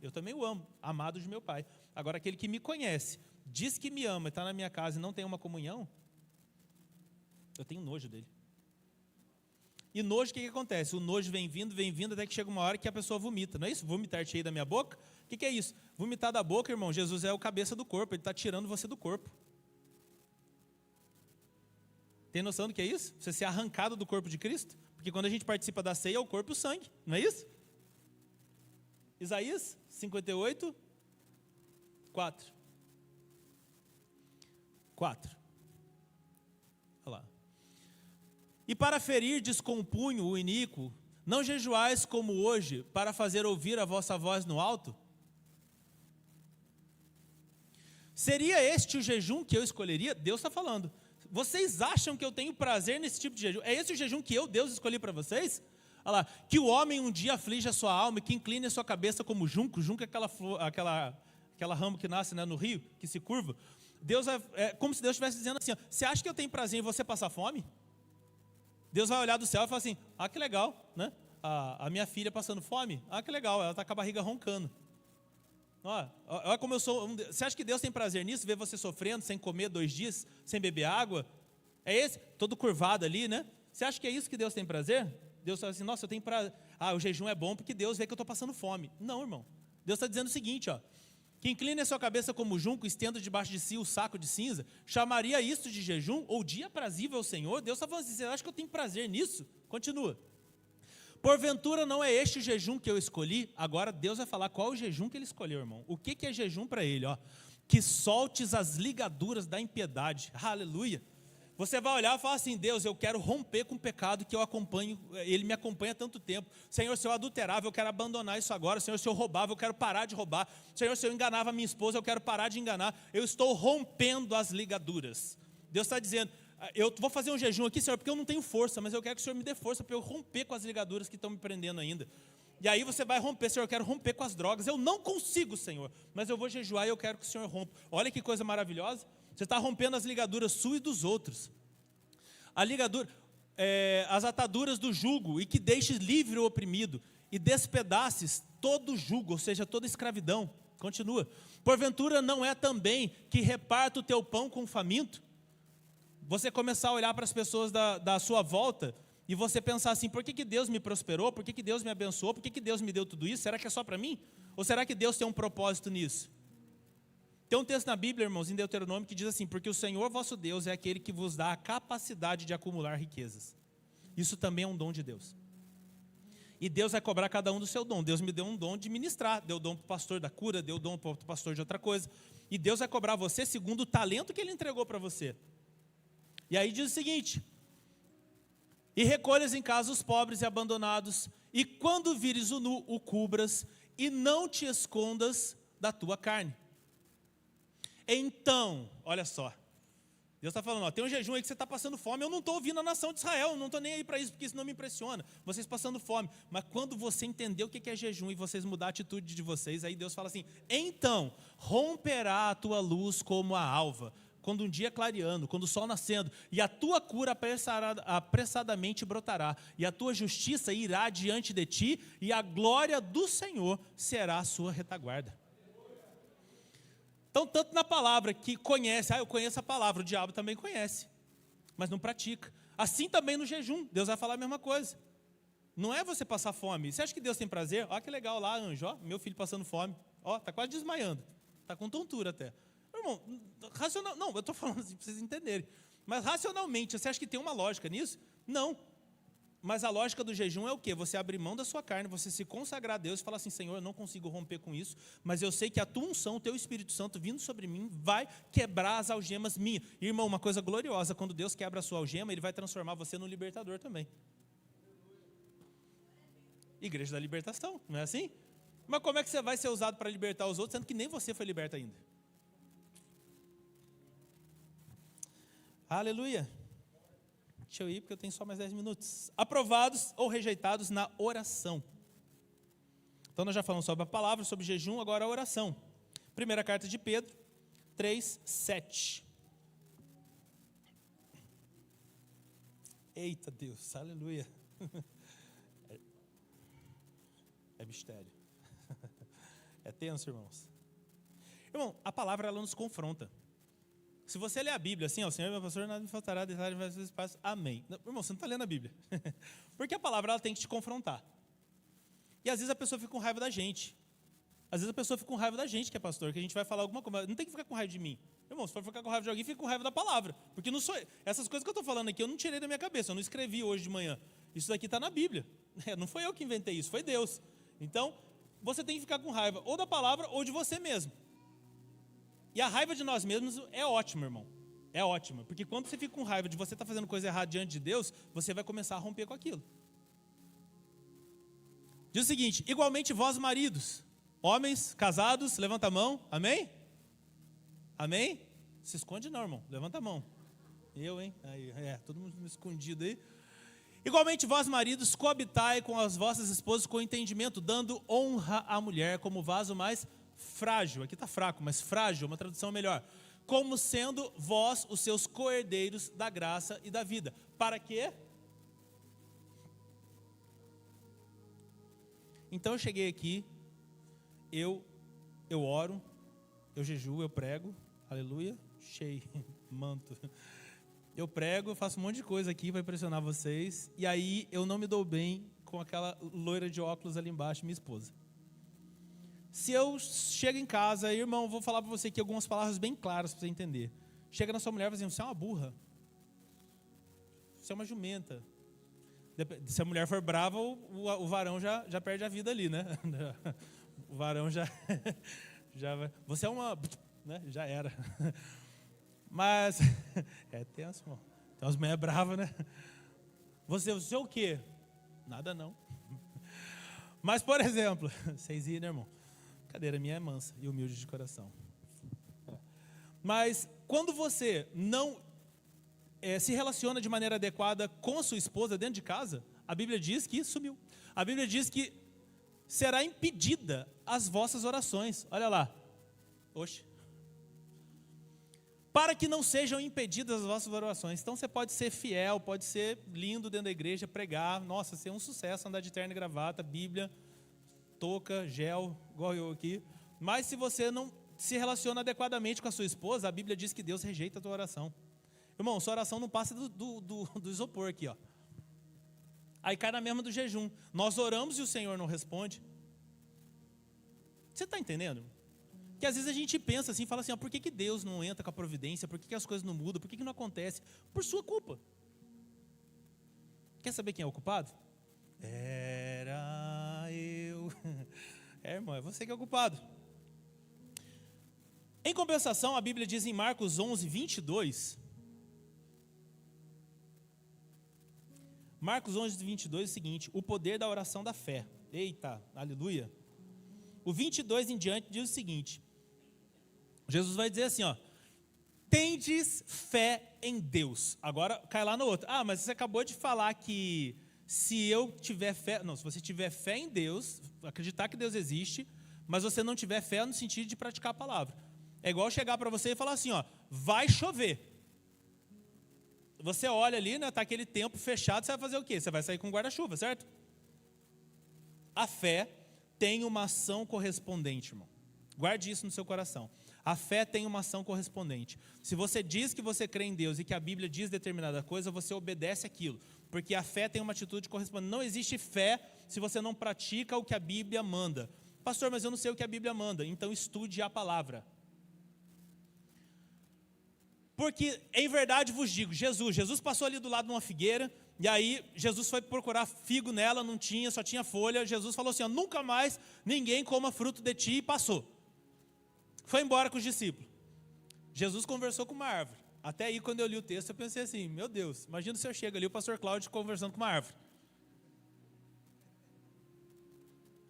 eu também o amo, amado de meu Pai. Agora, aquele que me conhece, diz que me ama e está na minha casa e não tem uma comunhão, eu tenho nojo dele. E nojo, o que acontece? O nojo vem vindo, até que chega uma hora que a pessoa vomita. Não é isso? Vomitar cheio da minha boca? O que é isso? Vomitar da boca, irmão, Jesus é o cabeça do corpo, ele está tirando você do corpo. Tem noção do que é isso? Você ser arrancado do corpo de Cristo? Porque quando a gente participa da ceia, é o corpo e o sangue, não é isso? Isaías 58, 4. Olha lá. E para ferirdes com punho o iníquo, não jejuais como hoje, para fazer ouvir a vossa voz no alto? Seria este o jejum que eu escolheria? Deus está falando. Vocês acham que eu tenho prazer nesse tipo de jejum? É esse o jejum que eu, Deus, escolhi para vocês? Olha lá, que o homem um dia aflige a sua alma e que incline a sua cabeça como junco. Junco é aquela ramo que nasce, né, no rio, que se curva. Deus é como se Deus estivesse dizendo assim, ó, você acha que eu tenho prazer em você passar fome? Deus vai olhar do céu e falar assim, que legal, né? A minha filha passando fome, que legal, ela está com a barriga roncando. Olha como eu sou. Você acha que Deus tem prazer nisso? Ver você sofrendo, sem comer 2 dias, sem beber água? É esse? Todo curvado ali, né? Você acha que é isso que Deus tem prazer? Deus fala assim, nossa, eu tenho prazer. O jejum é bom porque Deus vê que eu estou passando fome. Não, irmão. Deus está dizendo o seguinte, ó. Que incline a sua cabeça como junco, estenda debaixo de si o saco de cinza. Chamaria isto de jejum ou dia aprazível ao Senhor? Deus está falando assim, você acha que eu tenho prazer nisso? Continua. Porventura não é este o jejum que eu escolhi? Agora Deus vai falar qual é o jejum que ele escolheu, irmão. O que é jejum para ele? Ó? Que soltes as ligaduras da impiedade. Aleluia. Você vai olhar e falar assim, Deus, eu quero romper com o pecado que eu acompanho, ele me acompanha há tanto tempo. Senhor, se eu adulterava, eu quero abandonar isso agora. Senhor, se eu roubava, eu quero parar de roubar. Senhor, se eu enganava minha esposa, eu quero parar de enganar. Eu estou rompendo as ligaduras. Deus está dizendo, eu vou fazer um jejum aqui, Senhor, porque eu não tenho força, mas eu quero que o Senhor me dê força para eu romper com as ligaduras que estão me prendendo ainda. E aí você vai romper, Senhor, eu quero romper com as drogas. Eu não consigo, Senhor, mas eu vou jejuar e eu quero que o Senhor rompa. Olha que coisa maravilhosa. Você está rompendo as ligaduras suas e dos outros. A ligadura, as ataduras do jugo, e que deixes livre o oprimido, e despedaces todo jugo, ou seja, toda escravidão. Continua. Porventura não é também que reparta o teu pão com o faminto? Você começar a olhar para as pessoas da sua volta, e você pensar assim, por que Deus me prosperou? Por que Deus me abençoou? Por que Deus me deu tudo isso? Será que é só para mim? Ou será que Deus tem um propósito nisso? Tem um texto na Bíblia, irmãos, em Deuteronômio, que diz assim, porque o Senhor vosso Deus é aquele que vos dá a capacidade de acumular riquezas. Isso também é um dom de Deus. E Deus vai cobrar cada um do seu dom. Deus me deu um dom de ministrar, deu dom para o pastor da cura, deu dom para o pastor de outra coisa. E Deus vai cobrar você segundo o talento que Ele entregou para você. E aí diz o seguinte, e recolhas em casa os pobres e abandonados, e quando vires o nu, o cubras, e não te escondas da tua carne. Então, olha só, Deus está falando, tem um jejum aí que você está passando fome, eu não estou ouvindo a nação de Israel, eu não estou nem aí para isso, porque isso não me impressiona, vocês passando fome, mas quando você entender o que é jejum e vocês mudar a atitude de vocês, aí Deus fala assim, então, romperá a tua luz como a alva, quando um dia clareando, quando o sol nascendo, e a tua cura apressadamente brotará, e a tua justiça irá diante de ti, e a glória do Senhor será a sua retaguarda. Então, tanto na palavra que conhece, eu conheço a palavra, o diabo também conhece, mas não pratica. Assim também no jejum, Deus vai falar a mesma coisa. Não é você passar fome. Você acha que Deus tem prazer? Olha que legal lá, anjo, meu filho passando fome. Está quase desmaiando, está com tontura até. Irmão, não, eu estou falando assim para vocês entenderem. Mas racionalmente, você acha que tem uma lógica nisso? Não. Mas a lógica do jejum é o quê? Você abrir mão da sua carne, você se consagrar a Deus e falar assim, Senhor, eu não consigo romper com isso, mas eu sei que a tua unção, o teu Espírito Santo vindo sobre mim, vai quebrar as algemas minhas. Irmão, uma coisa gloriosa, quando Deus quebra a sua algema, Ele vai transformar você num libertador também. Igreja da libertação, não é assim? Mas como é que você vai ser usado para libertar os outros, sendo que nem você foi liberto ainda? Aleluia. Deixa eu ir, porque eu tenho só mais 10 minutos. Aprovados ou rejeitados na oração. Então nós já falamos sobre a palavra, sobre jejum, agora a oração. Primeira carta de Pedro, 3:7. Eita Deus, aleluia. É mistério. É tenso, irmãos. Irmão, a palavra ela nos confronta. Se você ler a Bíblia assim, ó, Senhor, meu pastor, nada me faltará, detalhe, vai ser espaço, amém. Não, irmão, você não está lendo a Bíblia. Porque a palavra ela tem que te confrontar. E às vezes a pessoa fica com raiva da gente. Às vezes a pessoa fica com raiva da gente, que é pastor, que a gente vai falar alguma coisa. Não tem que ficar com raiva de mim. Irmão, se for ficar com raiva de alguém, fica com raiva da palavra. Porque não sou essas coisas que eu estou falando aqui, eu não tirei da minha cabeça, eu não escrevi hoje de manhã. Isso daqui está na Bíblia. Não foi eu que inventei isso, foi Deus. Então, você tem que ficar com raiva ou da palavra ou de você mesmo. E a raiva de nós mesmos é ótima, irmão. É ótima. Porque quando você fica com raiva de você estar fazendo coisa errada diante de Deus, você vai começar a romper com aquilo. Diz o seguinte: igualmente vós maridos, homens casados, levanta a mão, amém? Amém? Se esconde não, irmão, levanta a mão. Eu, hein? Aí, todo mundo escondido aí. Igualmente vós maridos, coabitai com as vossas esposas com entendimento, dando honra à mulher como vaso mais frágil. Aqui está fraco, mas frágil, uma tradução melhor. Como sendo vós os seus coherdeiros da graça e da vida. Para quê? Então eu cheguei aqui, eu oro, eu jejuo, eu prego, aleluia, cheio, manto. Eu prego, eu faço um monte de coisa aqui para impressionar vocês, e aí eu não me dou bem com aquela loira de óculos ali embaixo, minha esposa. Se eu chego em casa, irmão, vou falar para você aqui algumas palavras bem claras para você entender. Chega na sua mulher e fala assim: você é uma burra, você é uma jumenta. Se a mulher for brava, o varão já perde a vida ali, né? O varão já vai. Você é uma, né? Já era. Mas é tenso, irmão. Tem umas mulheres bravas, né? Você é o quê? Nada não. Mas, por exemplo, vocês riram, né, irmão? Cadeira minha é mansa e humilde de coração. Mas quando você não se relaciona de maneira adequada com a sua esposa dentro de casa, a Bíblia diz que sumiu. A Bíblia diz que será impedida as vossas orações. Olha lá. Oxe. Para que não sejam impedidas as vossas orações. Então você pode ser fiel, pode ser lindo dentro da igreja, pregar, nossa, ser um sucesso, andar de terno e gravata, Bíblia, touca, gel, igual eu aqui. Mas se você não se relaciona adequadamente com a sua esposa, a Bíblia diz que Deus rejeita a tua oração. Irmão, sua oração não passa do isopor aqui, ó. Aí cai na mesma do jejum. Nós oramos e o Senhor não responde. Você está entendendo? Que às vezes a gente pensa assim, fala assim, ó, por que Deus não entra com a providência? Por que as coisas não mudam? Por que não acontece? Por sua culpa. Quer saber quem é o culpado? Era eu. Irmão, é você que é o culpado. Em compensação, a Bíblia diz em Marcos 11:22. Marcos 11:22 é o seguinte: o poder da oração da fé. Eita, aleluia. O 22 em diante diz o seguinte: Jesus vai dizer assim, ó: tendes fé em Deus. Agora cai lá no outro. Ah, mas você acabou de falar que se eu tiver fé... Não, se você tiver fé em Deus, acreditar que Deus existe, mas você não tiver fé no sentido de praticar a palavra. É igual chegar para você e falar assim, ó: vai chover. Você olha ali, né, tá aquele tempo fechado, você vai fazer o quê? Você vai sair com guarda-chuva, certo? A fé tem uma ação correspondente, irmão. Guarde isso no seu coração. A fé tem uma ação correspondente. Se você diz que você crê em Deus e que a Bíblia diz determinada coisa, você obedece aquilo. Porque a fé tem uma atitude correspondente. Não existe fé se você não pratica o que a Bíblia manda. Pastor, mas eu não sei o que a Bíblia manda. Então estude a palavra. Porque, em verdade vos digo, Jesus passou ali do lado de uma figueira, e aí Jesus foi procurar figo nela, não tinha, só tinha folha. Jesus falou assim, ó: nunca mais ninguém coma fruto de ti, e passou. Foi embora com os discípulos. Jesus conversou com uma árvore. Até aí, quando eu li o texto, eu pensei assim, meu Deus, imagina se eu chego ali, o pastor Cláudio conversando com uma árvore.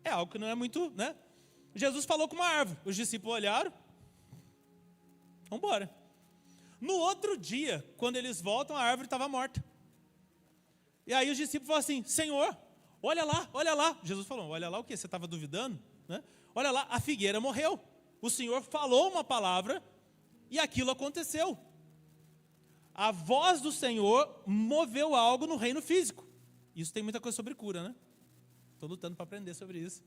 É algo que não é muito, né? Jesus falou com uma árvore, os discípulos olharam, vamos embora. No outro dia, quando eles voltam, a árvore estava morta. E aí os discípulos falaram assim, Senhor, olha lá, olha lá. Jesus falou, olha lá o quê? Você estava duvidando? Né? Olha lá, a figueira morreu. O Senhor falou uma palavra e aquilo aconteceu. A voz do Senhor moveu algo no reino físico. Isso tem muita coisa sobre cura, né? Estou lutando para aprender sobre isso.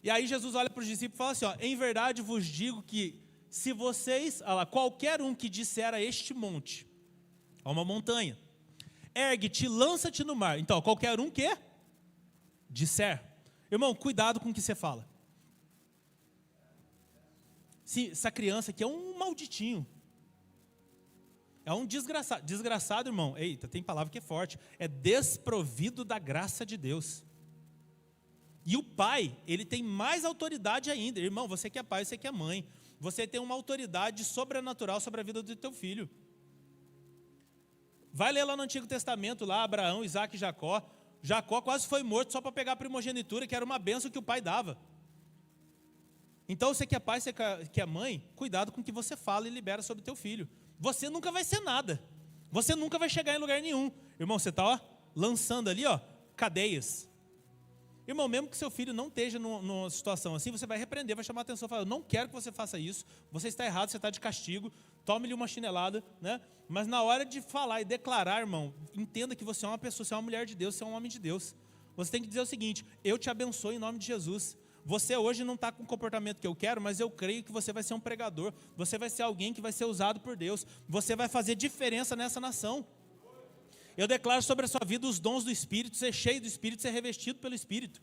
E aí Jesus olha para os discípulos e fala assim, ó, em verdade vos digo que se vocês, olha lá, qualquer um que disser a este monte, a uma montanha, ergue-te, lança-te no mar. Então, qualquer um que disser. Irmão, cuidado com o que você fala. Se essa criança aqui é um malditinho. É um desgraçado. Desgraçado, irmão, eita, tem palavra que é forte. É desprovido da graça de Deus. E o pai, ele tem mais autoridade ainda. Irmão, você que é pai, você que é mãe. Você tem uma autoridade sobrenatural sobre a vida do teu filho. Vai ler lá no Antigo Testamento, lá Abraão, Isaac e Jacó. Jacó quase foi morto só para pegar a primogenitura, que era uma bênção que o pai dava. Então você que é pai, você que é mãe, cuidado com o que você fala e libera sobre o teu filho. Você nunca vai ser nada. Você nunca vai chegar em lugar nenhum. Irmão, você está lançando ali, cadeias. Irmão, mesmo que seu filho não esteja numa situação assim, você vai repreender, vai chamar a atenção, falar, eu não quero que você faça isso, você está errado, você está de castigo, tome-lhe uma chinelada, né? Mas na hora de falar e declarar, irmão, entenda que você é uma pessoa, você é uma mulher de Deus, você é um homem de Deus. Você tem que dizer o seguinte, eu te abençoo em nome de Jesus. Você hoje não está com o comportamento que eu quero, mas eu creio que você vai ser um pregador, você vai ser alguém que vai ser usado por Deus, você vai fazer diferença nessa nação. Eu declaro sobre a sua vida os dons do Espírito, ser cheio do Espírito, ser revestido pelo Espírito.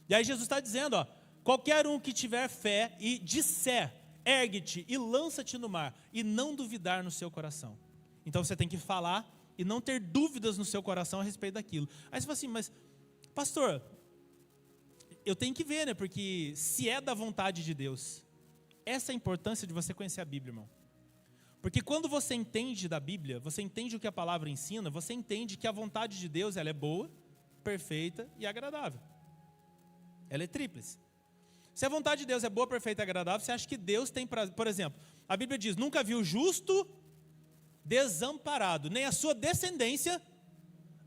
E aí Jesus está dizendo, qualquer um que tiver fé e disser, ergue-te e lança-te no mar, e não duvidar no seu coração. Então você tem que falar e não ter dúvidas no seu coração a respeito daquilo. Aí você fala assim, mas pastor, eu tenho que ver, né? Porque se é da vontade de Deus, essa é a importância de você conhecer a Bíblia, irmão. Porque quando você entende da Bíblia, você entende o que a palavra ensina, você entende que a vontade de Deus ela é boa, perfeita e agradável. Ela é tríplice. Se a vontade de Deus é boa, perfeita e agradável, você acha que Deus tem prazer? Por exemplo, a Bíblia diz, nunca viu justo desamparado, nem a sua descendência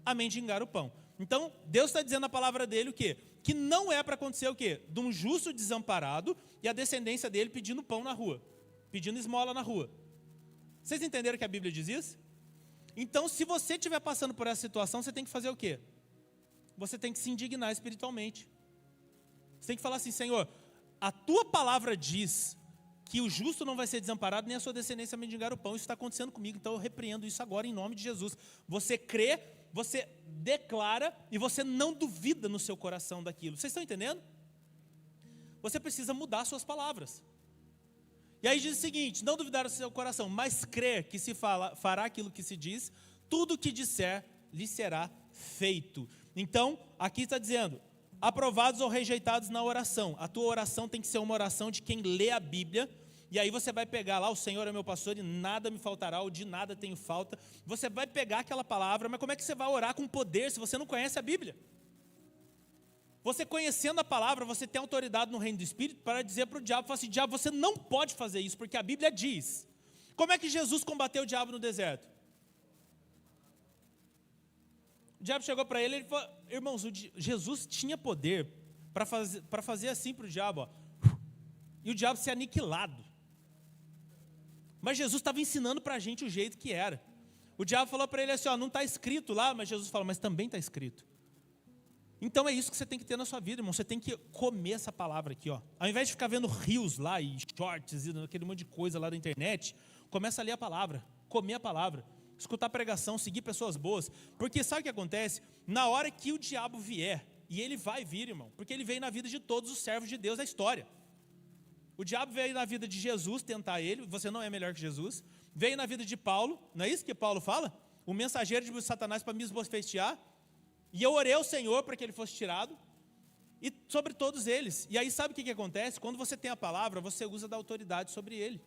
a mendigar o pão. Então, Deus está dizendo na palavra dele o quê? Que não é para acontecer o quê? De um justo desamparado e a descendência dele pedindo pão na rua, pedindo esmola na rua. Vocês entenderam que a Bíblia diz isso? Então, se você estiver passando por essa situação, você tem que fazer o quê? Você tem que se indignar espiritualmente. Você tem que falar assim, Senhor, a tua palavra diz que o justo não vai ser desamparado, nem a sua descendência mendigar o pão. Isso está acontecendo comigo, então eu repreendo isso agora em nome de Jesus. Você crê, você declara e você não duvida no seu coração daquilo. Vocês estão entendendo? Você precisa mudar suas palavras. E aí diz o seguinte, não duvidar do seu coração, mas crer que se fará aquilo que se diz, tudo o que disser lhe será feito. Então, aqui está dizendo, aprovados ou rejeitados na oração. A tua oração tem que ser uma oração de quem lê a Bíblia, e aí você vai pegar lá, o Senhor é meu pastor e nada me faltará, ou de nada tenho falta. Você vai pegar aquela palavra, mas como é que você vai orar com poder se você não conhece a Bíblia? Você conhecendo a palavra, você tem autoridade no reino do Espírito para dizer para o diabo, falar assim, diabo, você não pode fazer isso, porque a Bíblia diz. Como é que Jesus combateu o diabo no deserto? O diabo chegou para ele e falou, irmãos, Jesus tinha poder para fazer assim para o diabo, e o diabo ser aniquilado. Mas Jesus estava ensinando para a gente o jeito que era. O diabo falou para ele assim, não está escrito lá, mas Jesus falou, mas também está escrito. Então é isso que você tem que ter na sua vida, irmão. Você tem que comer essa palavra aqui, Ao invés de ficar vendo rios lá e shorts e aquele monte de coisa lá da internet, começa a ler a palavra, comer a palavra, escutar pregação, seguir pessoas boas. Porque sabe o que acontece? Na hora que o diabo vier, e ele vai vir, irmão, porque ele veio na vida de todos os servos de Deus da história. O diabo veio na vida de Jesus tentar ele, você não é melhor que Jesus. Veio na vida de Paulo, não é isso que Paulo fala? O mensageiro de Satanás para me esbofetear. E eu orei ao Senhor para que ele fosse tirado, e sobre todos eles. E aí sabe o que acontece? Quando você tem a palavra, você usa da autoridade sobre ele.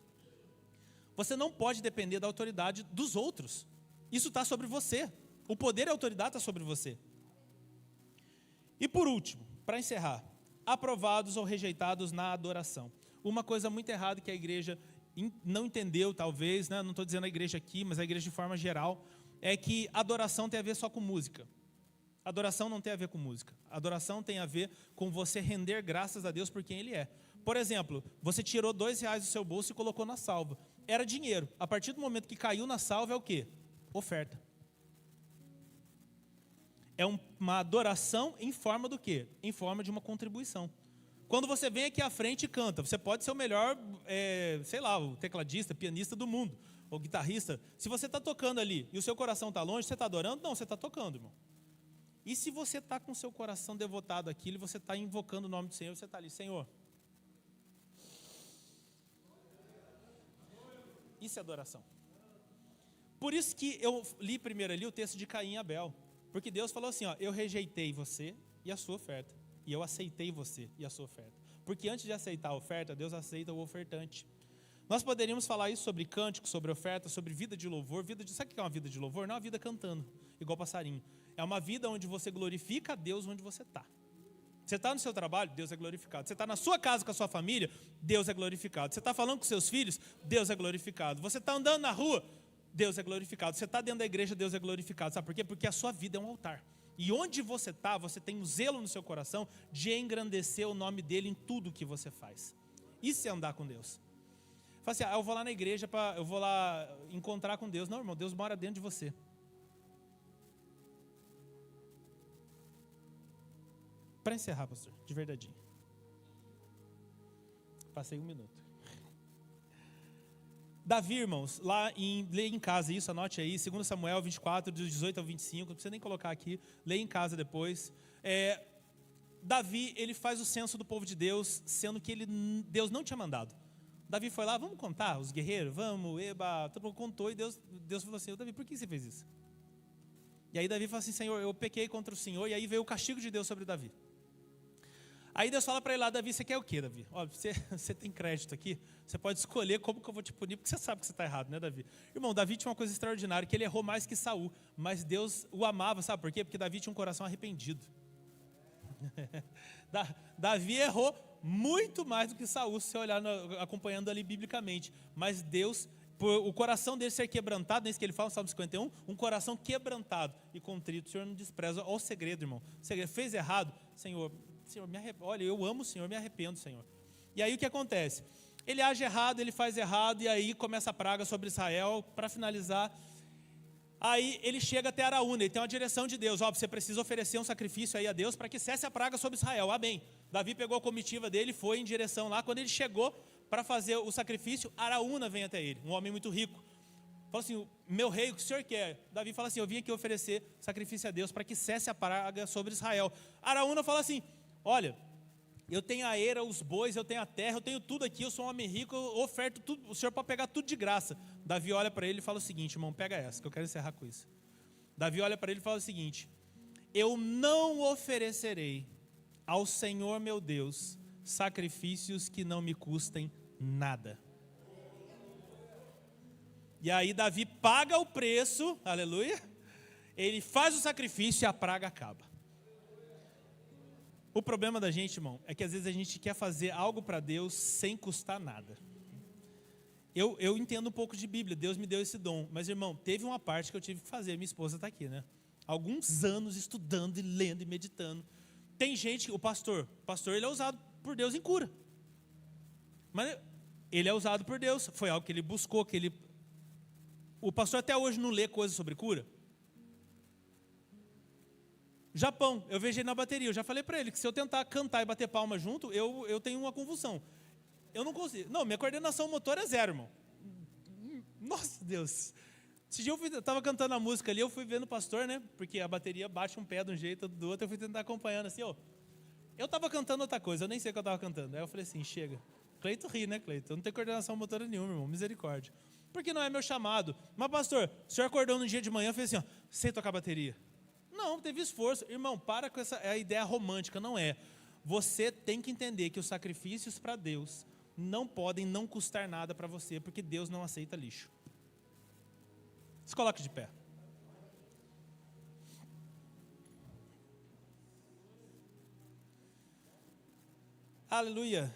Você não pode depender da autoridade dos outros. Isso está sobre você. O poder e a autoridade está sobre você. E por último, Para encerrar, aprovados ou rejeitados na adoração. Uma coisa muito errada que a igreja não entendeu, talvez, né? Não estou dizendo a igreja aqui, mas a igreja de forma geral, é que adoração tem a ver só com música. Adoração não tem a ver com música. Adoração tem a ver com você render graças a Deus por quem Ele é. Por exemplo, você tirou R$2 do seu bolso e colocou na salva. Era dinheiro. A partir do momento que caiu na salva é o quê? Oferta. É uma adoração em forma do quê? Em forma de uma contribuição. Quando você vem aqui à frente e canta, você pode ser o melhor, sei lá, o tecladista, pianista do mundo, ou guitarrista. Se você está tocando ali e o seu coração está longe, você está adorando? Não, você está tocando, irmão. E se você está com o seu coração devotado àquilo, e você está invocando o nome do Senhor, você está ali, Senhor. Isso é adoração. Por isso que eu li primeiro ali o texto de Caim e Abel. Porque Deus falou assim, ó, eu rejeitei você e a sua oferta. E eu aceitei você e a sua oferta. Porque antes de aceitar a oferta, Deus aceita o ofertante. Nós poderíamos falar isso sobre cântico, sobre oferta, sobre vida de louvor. Sabe o que é uma vida de louvor? Não é uma vida cantando, igual passarinho. É uma vida onde você glorifica a Deus onde você está. Você está no seu trabalho, Deus é glorificado. Você está na sua casa com a sua família, Deus é glorificado. Você está falando com seus filhos, Deus é glorificado. Você está andando na rua, Deus é glorificado. Você está dentro da igreja, Deus é glorificado. Sabe por quê? Porque a sua vida é um altar. E onde você está, você tem um zelo no seu coração de engrandecer o nome dele em tudo que você faz. Isso é andar com Deus. Fala assim, eu vou lá na igreja, eu vou lá encontrar com Deus. Não, irmão, Deus mora dentro de você. Para encerrar, pastor, de verdadeinho. Passei 1 minuto. Davi, irmãos, leia em casa isso, anote aí, 2 Samuel 24, dos 18 ao 25, não precisa nem colocar aqui, leia em casa depois. Davi, ele faz o censo do povo de Deus, sendo que Deus não tinha mandado. Davi foi lá, vamos contar os guerreiros, vamos, todo mundo contou, e Deus falou assim, Davi, por que você fez isso? E aí Davi falou assim, Senhor, eu pequei contra o Senhor, e aí veio o castigo de Deus sobre Davi. Aí Deus fala para ele lá, Davi, você quer o quê, Davi? Ó, você tem crédito aqui, você pode escolher como que eu vou te punir, porque você sabe que você está errado, né, Davi? Irmão, Davi tinha uma coisa extraordinária, que ele errou mais que Saul, mas Deus o amava, sabe por quê? Porque Davi tinha um coração arrependido. Davi errou muito mais do que Saul, se você olhar acompanhando ali biblicamente, mas Deus, por o coração dele ser quebrantado, é isso que ele fala no Salmo 51, um coração quebrantado e contrito, o Senhor não despreza. Olha o segredo, irmão, o segredo, fez errado, Senhor, olha, eu amo o Senhor, me arrependo, Senhor. E aí o que acontece? Ele age errado, ele faz errado, e aí começa a praga sobre Israel. Para finalizar, aí ele chega até Araúna, ele tem uma direção de Deus, você precisa oferecer um sacrifício aí a Deus para que cesse a praga sobre Israel, amém. Davi pegou a comitiva dele, foi em direção lá, quando ele chegou para fazer o sacrifício, Araúna vem até ele, um homem muito rico. Fala assim, meu rei, o que o senhor quer? Davi fala assim, eu vim aqui oferecer sacrifício a Deus para que cesse a praga sobre Israel. Araúna fala assim, olha, eu tenho a eira, os bois, eu tenho a terra, eu tenho tudo aqui, eu sou um homem rico, eu oferto tudo, o senhor pode pegar tudo de graça. Davi olha para ele e fala o seguinte, irmão, pega essa, que eu quero encerrar com isso. Davi olha para ele e fala o seguinte, eu não oferecerei ao Senhor meu Deus sacrifícios que não me custem nada. E aí Davi paga o preço, aleluia, ele faz o sacrifício e a praga acaba. O problema da gente, irmão, é que às vezes a gente quer fazer algo para Deus sem custar nada. Eu entendo um pouco de Bíblia, Deus me deu esse dom. Mas, irmão, teve uma parte que eu tive que fazer, minha esposa está aqui, né? Alguns anos estudando e lendo e meditando. Tem gente, o pastor ele é usado por Deus em cura. Mas ele é usado por Deus, foi algo que ele buscou, O pastor até hoje não lê coisas sobre cura. Japão, eu vejo ele na bateria, eu já falei para ele que se eu tentar cantar e bater palma junto, eu tenho uma convulsão. Eu não consigo, não, minha coordenação motora é zero, irmão. Nossa Deus. Esse dia eu estava cantando a música ali, eu fui vendo o pastor, né, porque a bateria bate um pé de um jeito, do outro, eu fui tentar acompanhando assim, ó. Eu estava cantando outra coisa, eu nem sei o que eu estava cantando, aí eu falei assim, chega. Cleito ri, né, Cleito? Eu não tenho coordenação motora nenhuma, irmão, misericórdia. Porque não é meu chamado. Mas pastor, o senhor acordou no dia de manhã e fez assim, ó, sei tocar bateria. Não, teve esforço. Irmão, para com essa ideia romântica, não é. Você tem que entender que os sacrifícios para Deus não podem não custar nada para você, porque Deus não aceita lixo. Se coloque de pé. Aleluia.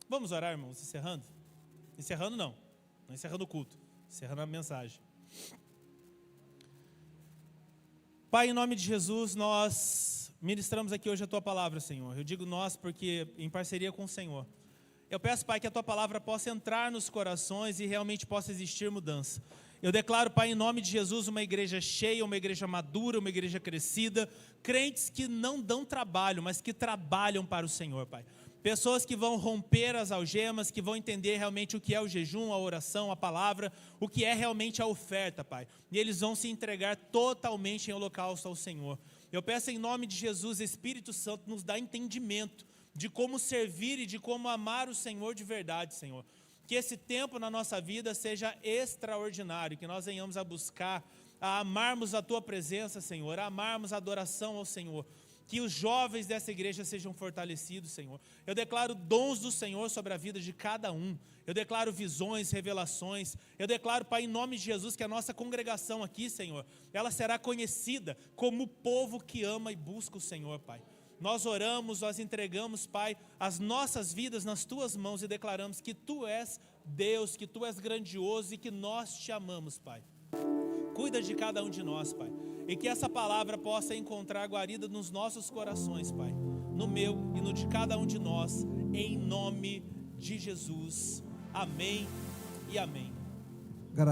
Vamos orar, irmãos, encerrando? Encerrando não encerrando o culto, encerrando a mensagem. Pai, em nome de Jesus, nós ministramos aqui hoje a Tua palavra, Senhor. Eu digo nós porque em parceria com o Senhor. Eu peço, Pai, que a Tua palavra possa entrar nos corações e realmente possa existir mudança. Eu declaro, Pai, em nome de Jesus, uma igreja cheia, uma igreja madura, uma igreja crescida, crentes que não dão trabalho, mas que trabalham para o Senhor, Pai. Pessoas que vão romper as algemas, que vão entender realmente o que é o jejum, a oração, a palavra, o que é realmente a oferta, Pai. E eles vão se entregar totalmente em holocausto ao Senhor. Eu peço em nome de Jesus, Espírito Santo, nos dá entendimento de como servir e de como amar o Senhor de verdade, Senhor. Que esse tempo na nossa vida seja extraordinário, que nós venhamos a buscar, a amarmos a Tua presença, Senhor, a amarmos a adoração ao Senhor. Que os jovens dessa igreja sejam fortalecidos, Senhor. Eu declaro dons do Senhor sobre a vida de cada um. Eu declaro visões, revelações. Eu declaro, Pai, em nome de Jesus, que a nossa congregação aqui, Senhor, ela será conhecida como o povo que ama e busca o Senhor, Pai. Nós oramos, nós entregamos, Pai, as nossas vidas nas Tuas mãos e declaramos que Tu és Deus, que Tu és grandioso e que nós Te amamos, Pai. Cuida de cada um de nós, Pai. E que essa palavra possa encontrar guarida nos nossos corações, Pai. No meu e no de cada um de nós, em nome de Jesus. Amém e amém.